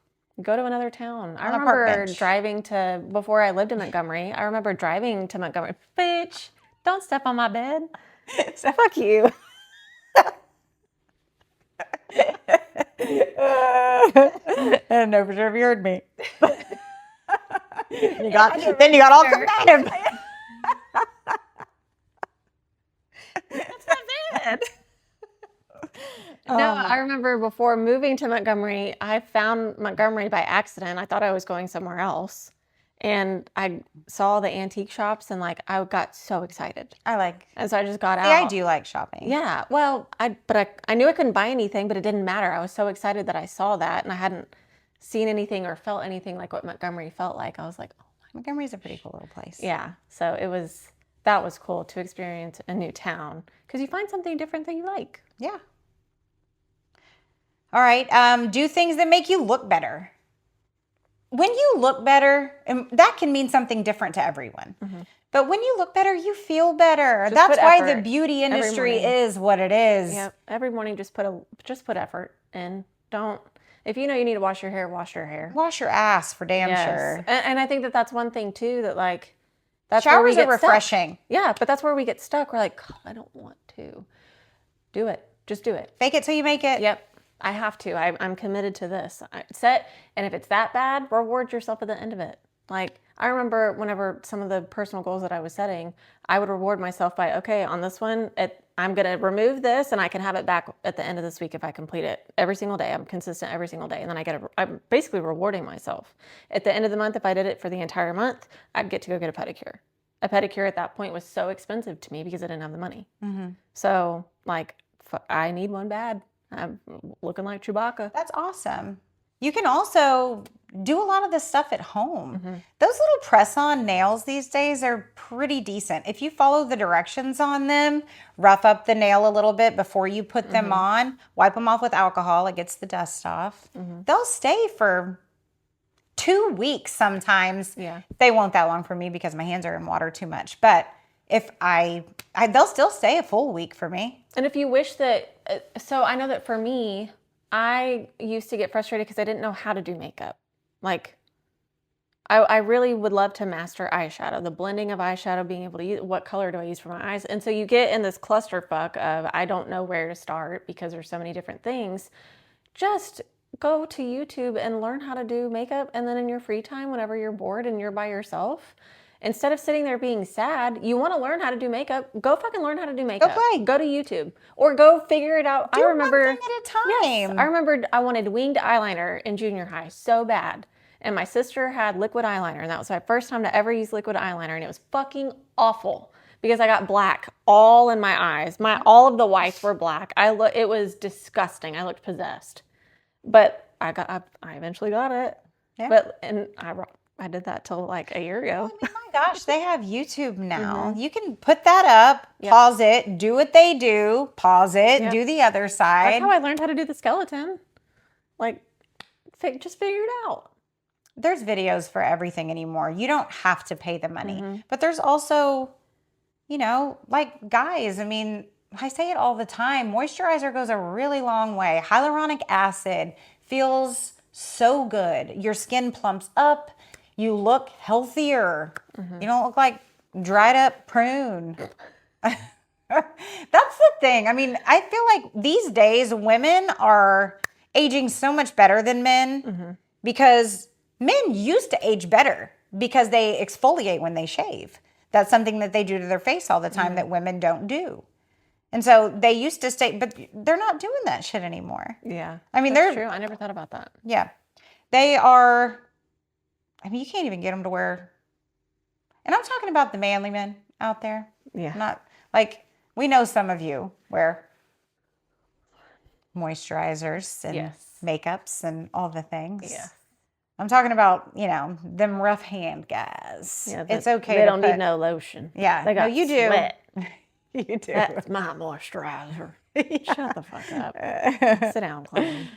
Go to another town. I On a park remember bench. driving to, before I lived in Montgomery, I remember driving to Montgomery. Bitch, don't step on my bed. So fuck you. I don't know for sure if you heard me. Then you got all combative. That's not bad. No, I remember before moving to Montgomery, I found Montgomery by accident. I thought I was going somewhere else. And I saw the antique shops and like I got so excited. And so I just got out. I do like shopping. Yeah. Well, I knew I couldn't buy anything, but it didn't matter. I was so excited that I saw that and I hadn't seen anything or felt anything like what Montgomery felt like. I was like, oh my. Montgomery's a pretty cool little place. Yeah. So that was cool to experience a new town because you find something different that you like. Yeah. All right. Do things that make you look better. When you look better, and that can mean something different to everyone. Mm-hmm. But when you look better, you feel better. That's why the beauty industry is what it is. Yep. Every morning, just put effort in. If you know you need to wash your hair, wash your hair. Wash your ass for damn sure. And I think that's one thing too that like that's showers where we get are refreshing. Stuck. Yeah, but that's where we get stuck. We're like, God, I don't want to. Do it. Just do it. Fake it till you make it. Yep. I have to. I'm committed to this. And if it's that bad, reward yourself at the end of it. Like, I remember whenever some of the personal goals that I was setting, I would reward myself by, okay, on this one, I'm going to remove this and I can have it back at the end of this week if I complete it every single day. I'm consistent every single day. And then I'm basically rewarding myself. At the end of the month, if I did it for the entire month, I'd get to go get a pedicure. A pedicure at that point was so expensive to me because I didn't have the money. Mm-hmm. So, like, I need one bad. I'm looking like Chewbacca. That's awesome. You can also do a lot of this stuff at home. Mm-hmm. Those little press-on nails these days are pretty decent. If you follow the directions on them, rough up the nail a little bit before you put them on, wipe them off with alcohol, it gets the dust off. Mm-hmm. They'll stay for 2 weeks sometimes. Yeah. They won't that long for me because my hands are in water too much. But if they'll still stay a full week for me. And if you wish that, so I know that for me, I used to get frustrated because I didn't know how to do makeup. Like, I really would love to master eyeshadow, the blending of eyeshadow, being able to use, what color do I use for my eyes? And so you get in this clusterfuck of, I don't know where to start because there's so many different things. Just go to YouTube and learn how to do makeup. And then in your free time, whenever you're bored and you're by yourself, instead of sitting there being sad, you want to learn how to do makeup, go fucking learn how to do makeup. Go play. Go to YouTube. Or go figure it out. Do one thing at a time. Yes, I remembered I wanted winged eyeliner in junior high so bad. And my sister had liquid eyeliner. And that was my first time to ever use liquid eyeliner. And it was fucking awful because I got black all in my eyes. All of the whites were black. It was disgusting. I looked possessed. But I eventually got it. Yeah. I did that till like a year ago. Oh my gosh, they have YouTube now. Mm-hmm. You can put that up, pause it, do what they do, pause it, do the other side. That's how I learned how to do the skeleton. Like, just figure it out. There's videos for everything anymore. You don't have to pay the money. Mm-hmm. But there's also, like guys, I mean, I say it all the time. Moisturizer goes a really long way. Hyaluronic acid feels so good. Your skin plumps up. You look healthier. Mm-hmm. You don't look like dried up prune. That's the thing. I mean, I feel like these days women are aging so much better than men because men used to age better because they exfoliate when they shave. That's something that they do to their face all the time that women don't do. And so they used to stay, but they're not doing that shit anymore. Yeah. I mean, that's true. I never thought about that. Yeah. They are... I mean, you can't even get them to wear, and I'm talking about the manly men out there. Yeah. Not like, we know some of you wear moisturizers and makeups and all the things. Yeah. I'm talking about, them rough hand guys. Yeah, it's okay. They don't need no lotion. Yeah. They got you do. Sweat. You do. That's my moisturizer. Shut the fuck up. Sit down, clown.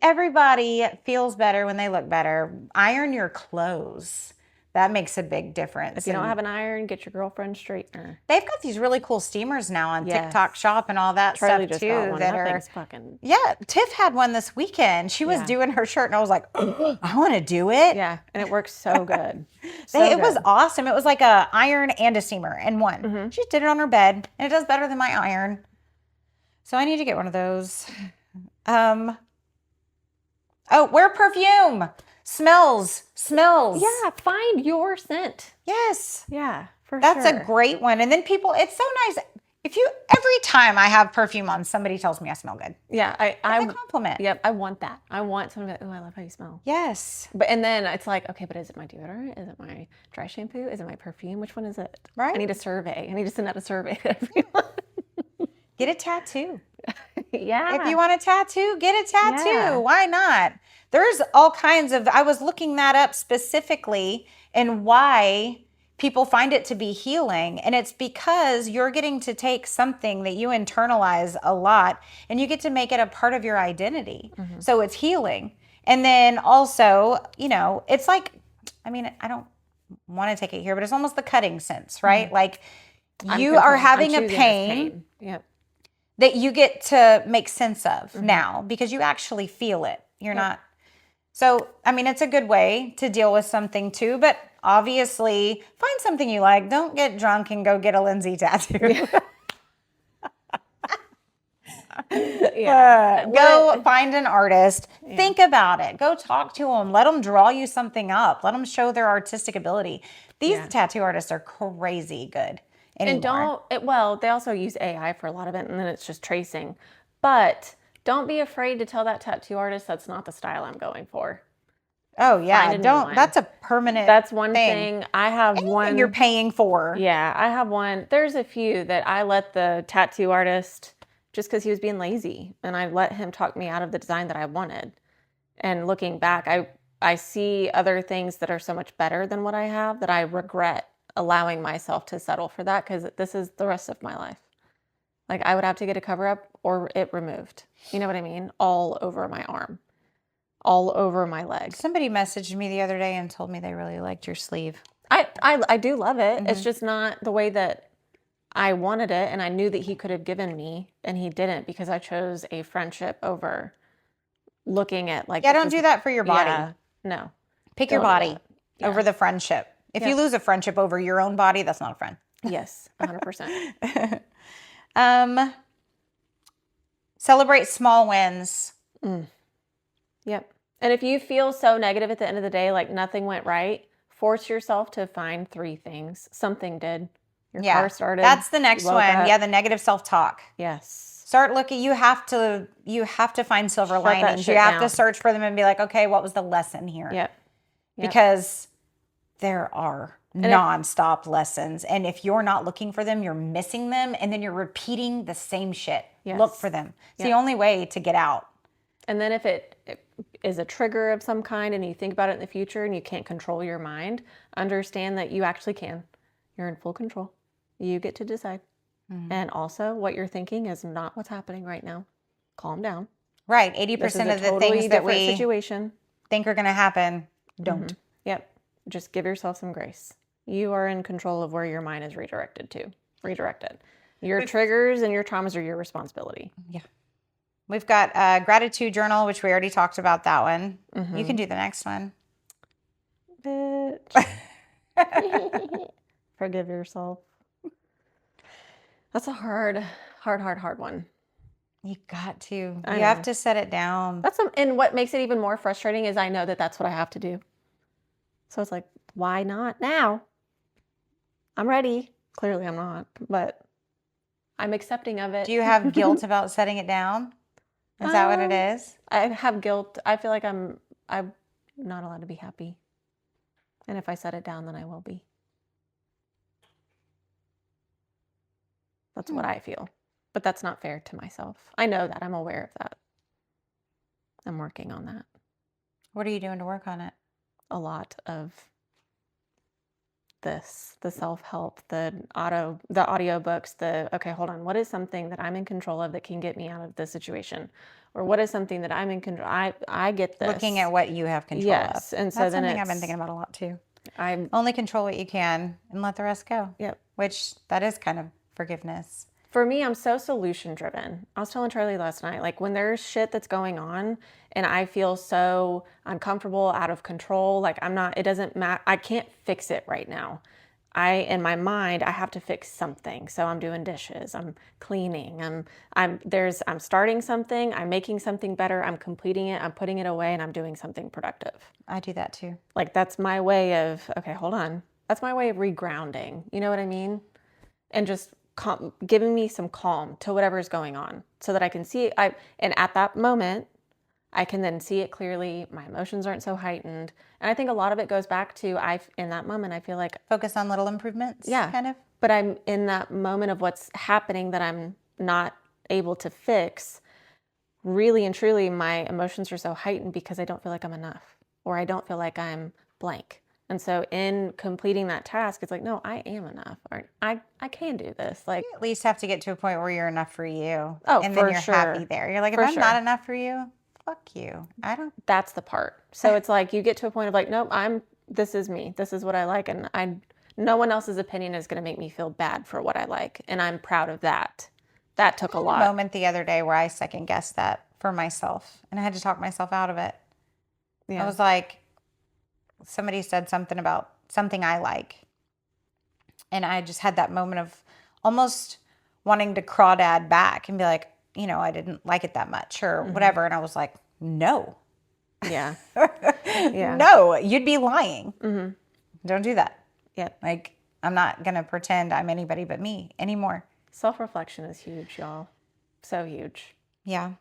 Everybody feels better when they look better. Iron your clothes. That makes a big difference. If you don't have an iron, get your girlfriend straightener. They've got these really cool steamers now on Yes. TikTok Shop and all that Charlie stuff just too. got one. That That are thing's fucking... Yeah, Tiff had one this weekend. She was Yeah. doing her shirt, and I was like, oh, I want to do it. Yeah, and it works so good. It was awesome. It was like a iron and a steamer in one. Mm-hmm. She just did it on her bed, and it does better than my iron. So I need to get one of those. Wear perfume. Smells. Yeah, find your scent. Yes. Yeah, for That's sure. a great one. And then people, it's so nice. Every time I have perfume on, somebody tells me I smell good. Yeah, It's a compliment. Yep, I want that. I want someone to be like, oh, I love how you smell. Yes. And then it's like, okay, but is it my deodorant? Is it my dry shampoo? Is it my perfume? Which one is it? Right. I need a survey. I need to send out a survey to everyone. Get a tattoo. Yeah. If you want a tattoo, get a tattoo. Yeah. Why not? There's all kinds of, I was looking that up specifically and why people find it to be healing. And it's because you're getting to take something that you internalize a lot and you get to make it a part of your identity. Mm-hmm. So it's healing. And then also, it's like, I don't want to take it here, but it's almost the cutting sense, right? Mm-hmm. Like you are having a pain. Yep. That you get to make sense of now because you actually feel it. You're not. So, it's a good way to deal with something too, but obviously find something you like. Don't get drunk and go get a Lindsey tattoo. Go find an artist. Yeah. Think about it. Go talk to them. Let them draw you something up. Let them show their artistic ability. These tattoo artists are crazy good. Anymore. And they also use AI for a lot of it, and then it's just tracing. But don't be afraid to tell that tattoo artist that's not the style I'm going for. Oh yeah, don't. That's a permanent. That's one thing. I have Anything one you're paying for. Yeah, I have one. There's a few that I let the tattoo artist just because he was being lazy, and I let him talk me out of the design that I wanted. And looking back, I see other things that are so much better than what I have that I regret allowing myself to settle for that because this is the rest of my life. Like I would have to get a cover up or it removed. You know what I mean? All over my arm, all over my leg. Somebody messaged me the other day and told me they really liked your sleeve. I do love it. Mm-hmm. It's just not the way that I wanted it. And I knew that he could have given me and he didn't because I chose a friendship over looking at like. Yeah, don't do that for your body. Yeah, no. Pick your body over the friendship. If you lose a friendship over your own body, that's not a friend. Yes, 100%. Celebrate small wins. Yep. And if you feel so negative at the end of the day, like nothing went right, force yourself to find 3 things. Something did. Your car started. That's the next one. Up. Yeah, the negative self-talk. Yes. Start looking. You have to find silver linings. You have to search for them and be like, okay, what was the lesson here? Yep. Because there are nonstop lessons. And if you're not looking for them, you're missing them. And then you're repeating the same shit. Yes. Look for them. It's the only way to get out. And then if it is a trigger of some kind and you think about it in the future and you can't control your mind, understand that you actually can. You're in full control. You get to decide. Mm-hmm. And also what you're thinking is not what's happening right now. Calm down. Right. 80% of the things that we think are going to happen don't. Mm-hmm. Yep. Just give yourself some grace. You are in control of where your mind is redirected to. Redirected. Your triggers and your traumas are your responsibility. Yeah. We've got a gratitude journal, which we already talked about that one. Mm-hmm. You can do the next one. Bitch. Forgive yourself. That's a hard one. You got to. You have to set it down. And what makes it even more frustrating is I know that that's what I have to do. So it's like, why not now? I'm ready. Clearly I'm not, but I'm accepting of it. Do you have guilt about setting it down? Is that what it is? I have guilt. I feel like I'm not allowed to be happy. And if I set it down, then I will be. That's what I feel. But that's not fair to myself. I know that. I'm aware of that. I'm working on that. What are you doing to work on it? A lot of this, the self-help, the audiobooks, okay, hold on. What is something that I'm in control of that can get me out of this situation? Or what is something that I'm in control? I get this. Looking at what you have control of. And so that's then something I've been thinking about a lot too. I'm Only control what you can and let the rest go. Yep. Which that is kind of forgiveness. For me, I'm so solution driven. I was telling Charlie last night, like when there's shit that's going on and I feel so uncomfortable, out of control, like it doesn't matter. I can't fix it right now. In my mind, I have to fix something. So I'm doing dishes, I'm cleaning, I'm starting something, I'm making something better, I'm completing it, I'm putting it away, and I'm doing something productive. I do that too. Like that's my way of, okay, hold on. That's my way of regrounding. You know what I mean? And just giving me some calm to whatever's going on so that I can see it. And at that moment, I can then see it clearly. My emotions aren't so heightened. And I think a lot of it goes back to, in that moment, I feel like. Focus on little improvements, yeah, kind of. But I'm in that moment of what's happening that I'm not able to fix. Really and truly, my emotions are so heightened because I don't feel like I'm enough, or I don't feel like I'm blank. And so in completing that task, it's like, no, I am enough. Or I can do this. Like, You at least have to get to a point where you're enough for you. Oh, and for then you're sure. happy there. You're like, if For I'm sure. not enough for you, fuck you. I don't. That's the part. So it's like you get to a point of like, nope, this is me. This is what I like. And no one else's opinion is going to make me feel bad for what I like. And I'm proud of that. That took a lot. A moment the other day where I second guessed that for myself and I had to talk myself out of it. Yeah. I was like, somebody said something about something I like. And I just had that moment of almost wanting to crawdad back and be like, I didn't like it that much or whatever. And I was like, no. Yeah. Yeah. No, you'd be lying. Mm-hmm. Don't do that. Yeah. Like, I'm not going to pretend I'm anybody but me anymore. Self-reflection is huge, y'all. So huge. Yeah.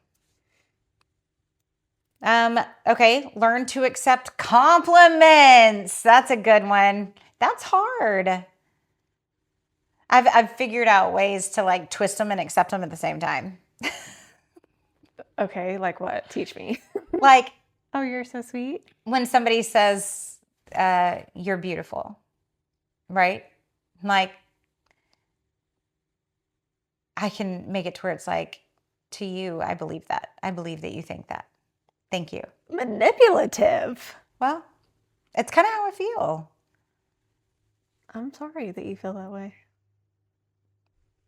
Okay. Learn to accept compliments. That's a good one. That's hard. I've figured out ways to like twist them and accept them at the same time. Okay. Like what? Teach me. Like, Oh, you're so sweet. when somebody says, you're beautiful, right? Like, I can make it to where it's like, to you, I believe that. I believe that you think that. Thank you. Manipulative. Well, it's kind of how I feel. I'm sorry that you feel that way.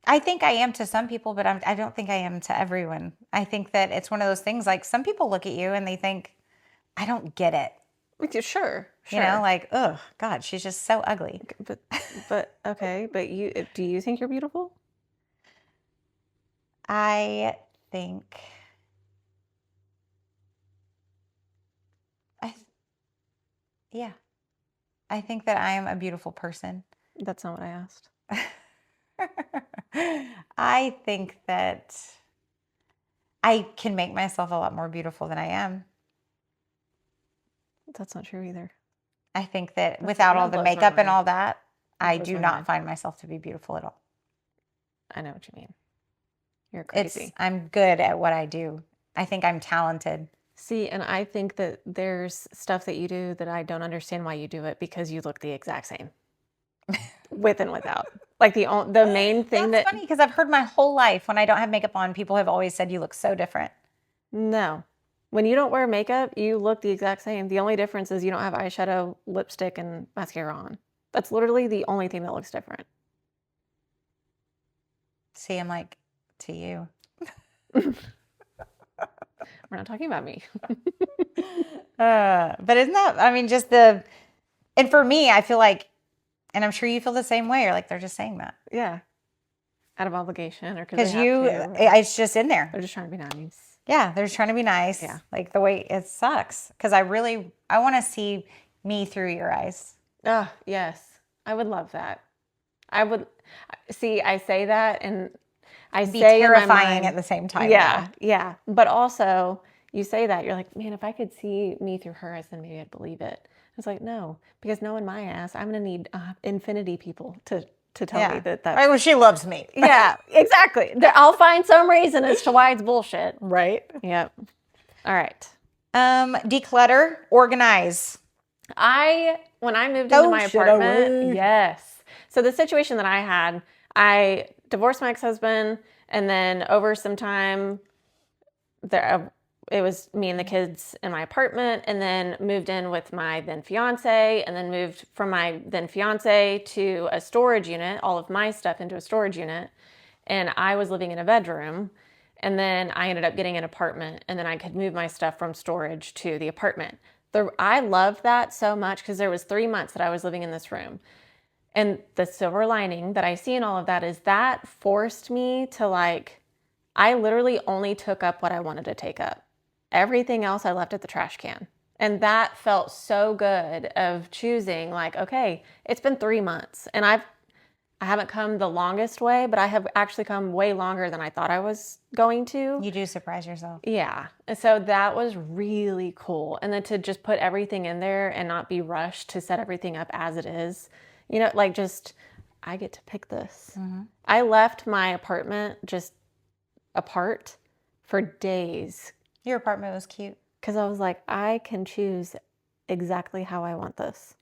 I think I am to some people, but I don't think I am to everyone. I think that it's one of those things like some people look at you and they think, I don't get it. Sure. Like, oh, God, she's just so ugly. But okay. But do you think you're beautiful? I think, yeah, I think that I am a beautiful person. That's not what I asked. I think that I can make myself a lot more beautiful than I am. That's not true either. I think that without all the blows my makeup and mind. all that, I blows do my not mind. find myself to be beautiful at all. I know what you mean. You're crazy. I'm good at what I do. I think I'm talented. See, and I think that there's stuff that you do that I don't understand why you do it, because you look the exact same with and without. Like the main thing That's funny because I've heard my whole life when I don't have makeup on, people have always said you look so different. No. When you don't wear makeup, you look the exact same. The only difference is you don't have eyeshadow, lipstick, and mascara on. That's literally the only thing that looks different. See, I'm like, to you. We're not talking about me. But isn't that, I mean, and for me, I feel like, and I'm sure you feel the same way, or like they're just saying that. Yeah. Out of obligation, or Because to. it's just in there. They're just trying to be nice. Yeah, they're just trying to be nice. Yeah. Like the way it sucks. Because I want to see me through your eyes. Oh, yes. I would love that. I would. See, I say that and I Be say in my terrifying mind, at the same time. Yeah, yeah. But also, you say that, you're like, man, if I could see me through her eyes, then maybe I'd believe it. It's like, no, because knowing my ass, I'm going to need infinity people to tell me that that's... Right, well, she loves me. Yeah, exactly. I'll find some reason as to why it's bullshit. Right? Yep. All right. Declutter, organize. When I moved into my apartment, yes. So the situation that I had, I divorced my ex-husband, and then over some time, it was me and the kids in my apartment, and then moved in with my then fiance, and then moved from my then fiance to a storage unit, all of my stuff into a storage unit. And I was living in a bedroom, and then I ended up getting an apartment, and then I could move my stuff from storage to the apartment. I loved that so much because there was 3 months that I was living in this room. And the silver lining that I see in all of that is that forced me to like, I literally only took up what I wanted to take up. Everything else I left at the trash can. And that felt so good of choosing like, okay, it's been 3 months and I haven't come the longest way, but I have actually come way longer than I thought I was going to. You do surprise yourself. Yeah. And so that was really cool. And then to just put everything in there and not be rushed to set everything up as it is, you know, like just, I get to pick this. Mm-hmm. I left my apartment just apart for days. Your apartment was cute. Because I was like, I can choose exactly how I want this.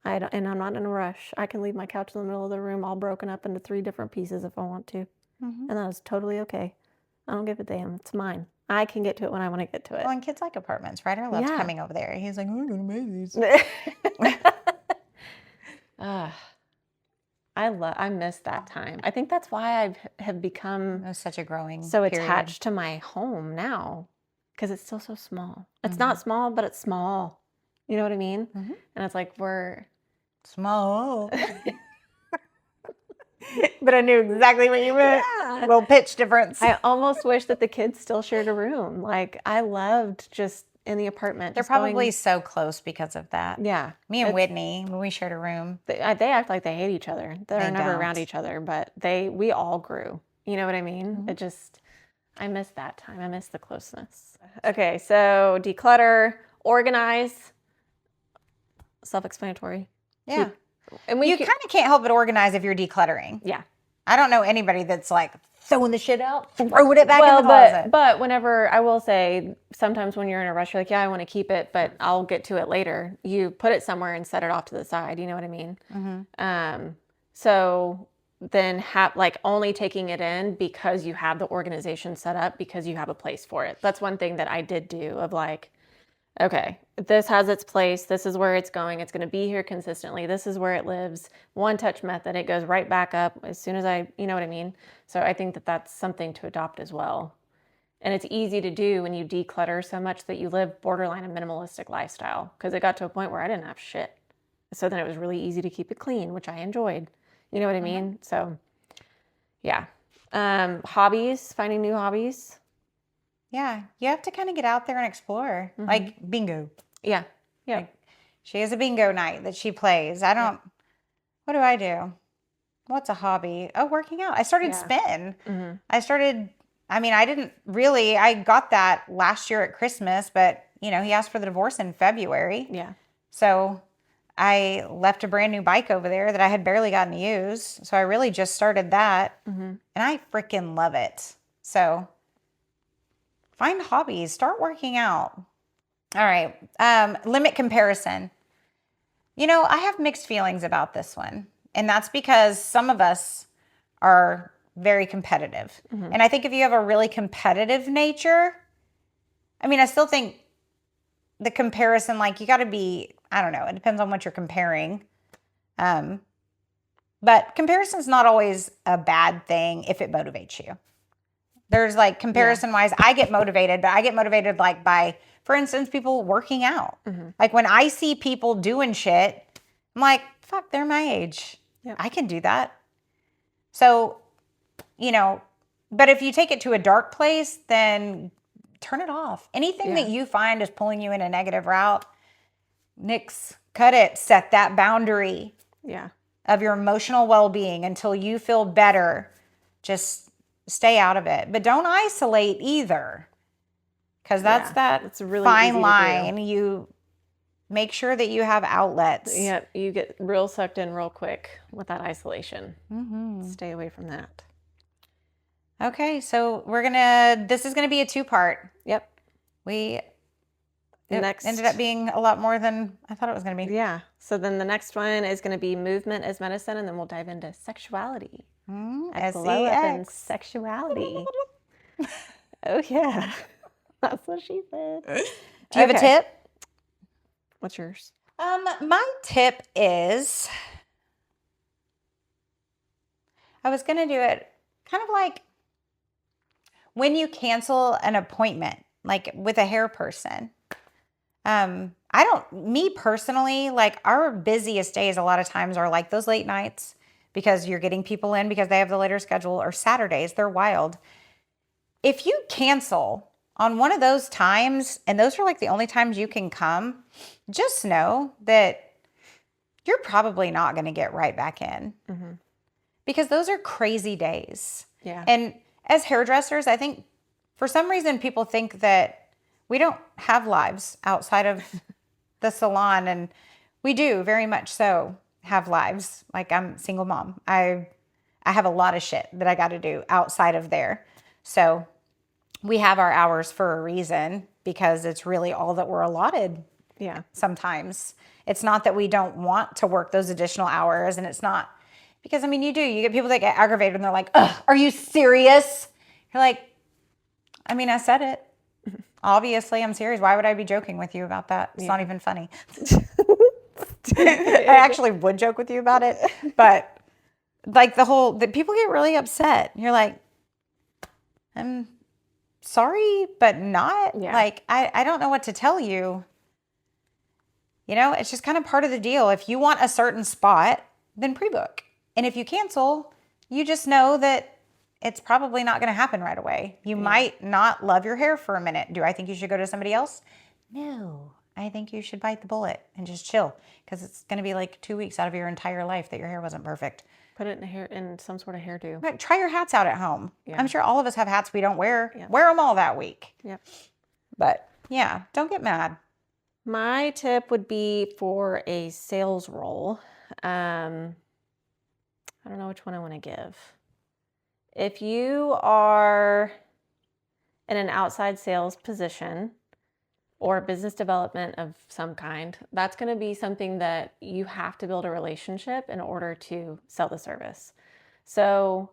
And I'm not in a rush. I can leave my couch in the middle of the room all broken up into 3 different pieces if I want to. Mm-hmm. And that was totally okay. I don't give a damn. It's mine. I can get to it when I want to get to it. Well, and kids like apartments. Ryder loves coming over there. He's like, I'm going to Mazie's. I miss that time. I think that's why I have become it was such a growing so period. Attached to my home now because it's still so small. It's not small, but it's small. You know what I mean? Mm-hmm. And it's like we're small. But I knew exactly what you meant. Yeah. Little pitch difference. I almost wish that the kids still shared a room. Like I loved just in the apartment. They're probably so close because of that. Yeah. Me and Whitney, when we shared a room. They act like they hate each other. They're never around each other, but we all grew. You know what I mean? Mm-hmm. It just, I miss that time. I miss the closeness. Okay, so declutter, organize, self-explanatory. Yeah. And you kind of can't help but organize if you're decluttering. Yeah. I don't know anybody that's like throwing the shit out, throwing it back in the closet. But whenever, I will say, sometimes when you're in a rush, you're like, yeah, I want to keep it, but I'll get to it later. You put it somewhere and set it off to the side. You know what I mean? Mm-hmm. So then only taking it in because you have the organization set up because you have a place for it. That's one thing that I did do of like, okay, this has its place. This is where it's going. It's going to be here consistently. This is where it lives. One touch method. It goes right back up as soon as you know what I mean? So I think that that's something to adopt as well. And it's easy to do when you declutter so much that you live borderline a minimalistic lifestyle because it got to a point where I didn't have shit. So then it was really easy to keep it clean, which I enjoyed. You know what I mean? So yeah. Hobbies, finding new hobbies. Yeah, you have to kind of get out there and explore, like bingo. Yeah, yeah. Like, she has a bingo night that she plays. I don't. Yeah. What do I do? What's a hobby? Oh, working out. I started spin. Mm-hmm. I didn't really. I got that last year at Christmas, but he asked for the divorce in February. Yeah. So I left a brand new bike over there that I had barely gotten to use. So I really just started that, and I freaking love it. So. Find hobbies. Start working out. All right. Limit comparison. I have mixed feelings about this one. And that's because some of us are very competitive. Mm-hmm. And I think if you have a really competitive nature, I still think the comparison, like you got to be, I don't know, it depends on what you're comparing. But comparison's not always a bad thing if it motivates you. There's like comparison-wise, I get motivated, but I get motivated like by, for instance, people working out. Mm-hmm. Like when I see people doing shit, I'm like, fuck, they're my age. Yep. I can do that. So, but if you take it to a dark place, then turn it off. Anything that you find is pulling you in a negative route, nix, cut it, set that boundary of your emotional well-being until you feel better. Just stay out of it, but don't isolate either, because that's a really fine line. You make sure that you have outlets. Yeah, you get real sucked in real quick with that isolation. Mm-hmm. Stay away from that. Okay, so this is gonna be a 2-part. Yep. It ended up being a lot more than I thought it was gonna be. Yeah. So then the next one is gonna be movement as medicine, and then we'll dive into sexuality. Glow up and sexuality. Oh yeah. That's what she said. Do you have a tip? What's yours? My tip is, I was going to do it kind of like when you cancel an appointment, like with a hair person. Me personally, like our busiest days a lot of times are like those late nights because you're getting people in because they have the later schedule, or Saturdays, they're wild. If you cancel on one of those times, and those are like the only times you can come, just know that you're probably not going to get right back in, because those are crazy days. Yeah. And as hairdressers, I think for some reason people think that we don't have lives outside of the salon, and we do very much so have lives. Like, I'm a single mom. I have a lot of shit that I got to do outside of there. So we have our hours for a reason, because it's really all that we're allotted. Yeah. Sometimes it's not that we don't want to work those additional hours, and it's not because, I mean, you get people that get aggravated and they're like, ugh, are you serious? You're like, I mean, I said it. Obviously, I'm serious. Why would I be joking with you about that? It's not even funny. I actually would joke with you about it, but like the people get really upset. You're like, I'm sorry, but not. Yeah. Like, I don't know what to tell you. You know, it's just kind of part of the deal. If you want a certain spot, then pre-book. And if you cancel, you just know that it's probably not going to happen right away. You might not love your hair for a minute. Do I think you should go to somebody else? No. I think you should bite the bullet and just chill, because it's going to be like 2 weeks out of your entire life that your hair wasn't perfect. Put it in some sort of hairdo. Like, try your hats out at home. Yeah. I'm sure all of us have hats we don't wear. Yeah. Wear them all that week. Yep. But yeah, don't get mad. My tip would be for a sales role. I don't know which one I want to give. If you are in an outside sales position or business development of some kind, that's going to be something that you have to build a relationship in order to sell the service. So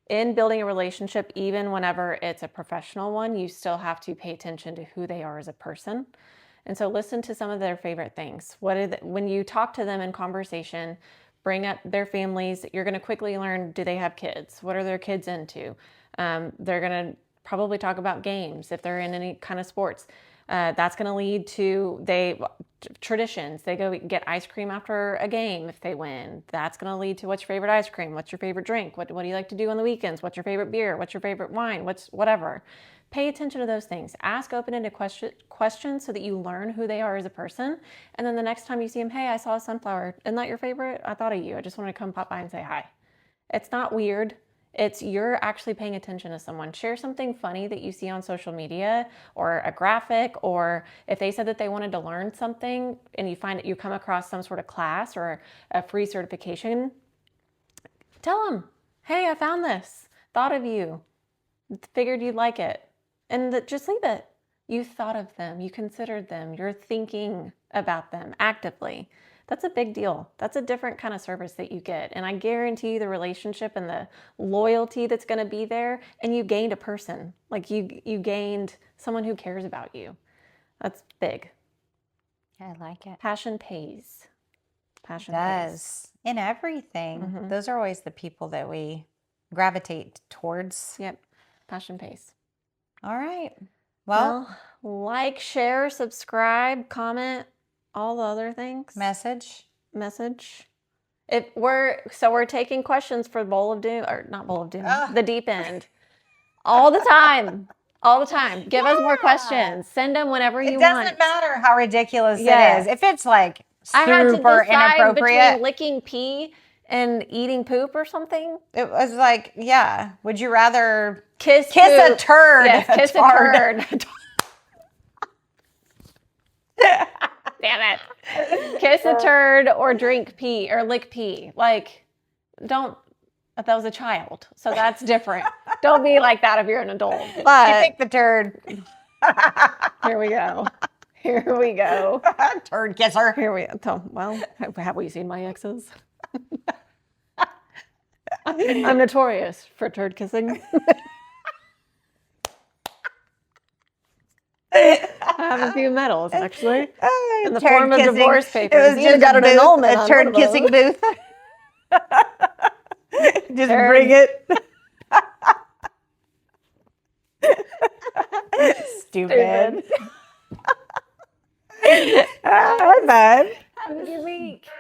in building a relationship, even whenever it's a professional one, you still have to pay attention to who they are as a person. And so listen to some of their favorite things. When you talk to them in conversation, bring up their families. You're going to quickly learn, do they have kids? What are their kids into? They're going to probably talk about games if they're in any kind of sports. That's going to lead to traditions. They go get ice cream after a game if they win. That's going to lead to, what's your favorite ice cream? What's your favorite drink? What do you like to do on the weekends? What's your favorite beer? What's your favorite wine? Whatever. Pay attention to those things. Ask open-ended questions so that you learn who they are as a person. And then the next time you see them, hey, I saw a sunflower. Isn't that your favorite? I thought of you. I just wanted to come pop by and say hi. It's not weird. It's you're actually paying attention to someone. Share something funny that you see on social media, or a graphic, or if they said that they wanted to learn something and you find that you come across some sort of class or a free certification, tell them, hey, I found this, thought of you, figured you'd like it. And just leave it. You thought of them, you considered them, you're thinking about them actively. That's a big deal. That's a different kind of service that you get. And I guarantee you the relationship and the loyalty that's going to be there, and you gained a person. Like you gained someone who cares about you. That's big. I like it. Passion pays. Passion does. In everything. Mm-hmm. Those are always the people that we gravitate towards. Yep. Passion pays. All right. Well, like, share, subscribe, comment, all the other things. Message. We're taking questions for Bowl of Doom, or not Bowl of Doom, the Deep End, all the time. Give us more questions. Send them whenever you want. It doesn't matter how ridiculous it is. If it's like super I had to decide inappropriate, between licking pee and eating poop or something. It was like, yeah. Would you rather kiss a turd? Yes, kiss a turd. Damn it. Kiss a turd or drink pee or lick pee. Like, that was a child. So that's different. Don't be like that if you're an adult. But you pick the turd. Here we go. Turd kisser. Here we go. Well, have we seen my exes? I'm notorious for turd kissing. I have a few medals, actually. In the Turd form of kissing. divorce It papers. was You just got a an booth, annulment a on turd one of those. kissing booth. Just Turd. bring it. Stupid. Stupid. Fun. Have a good week.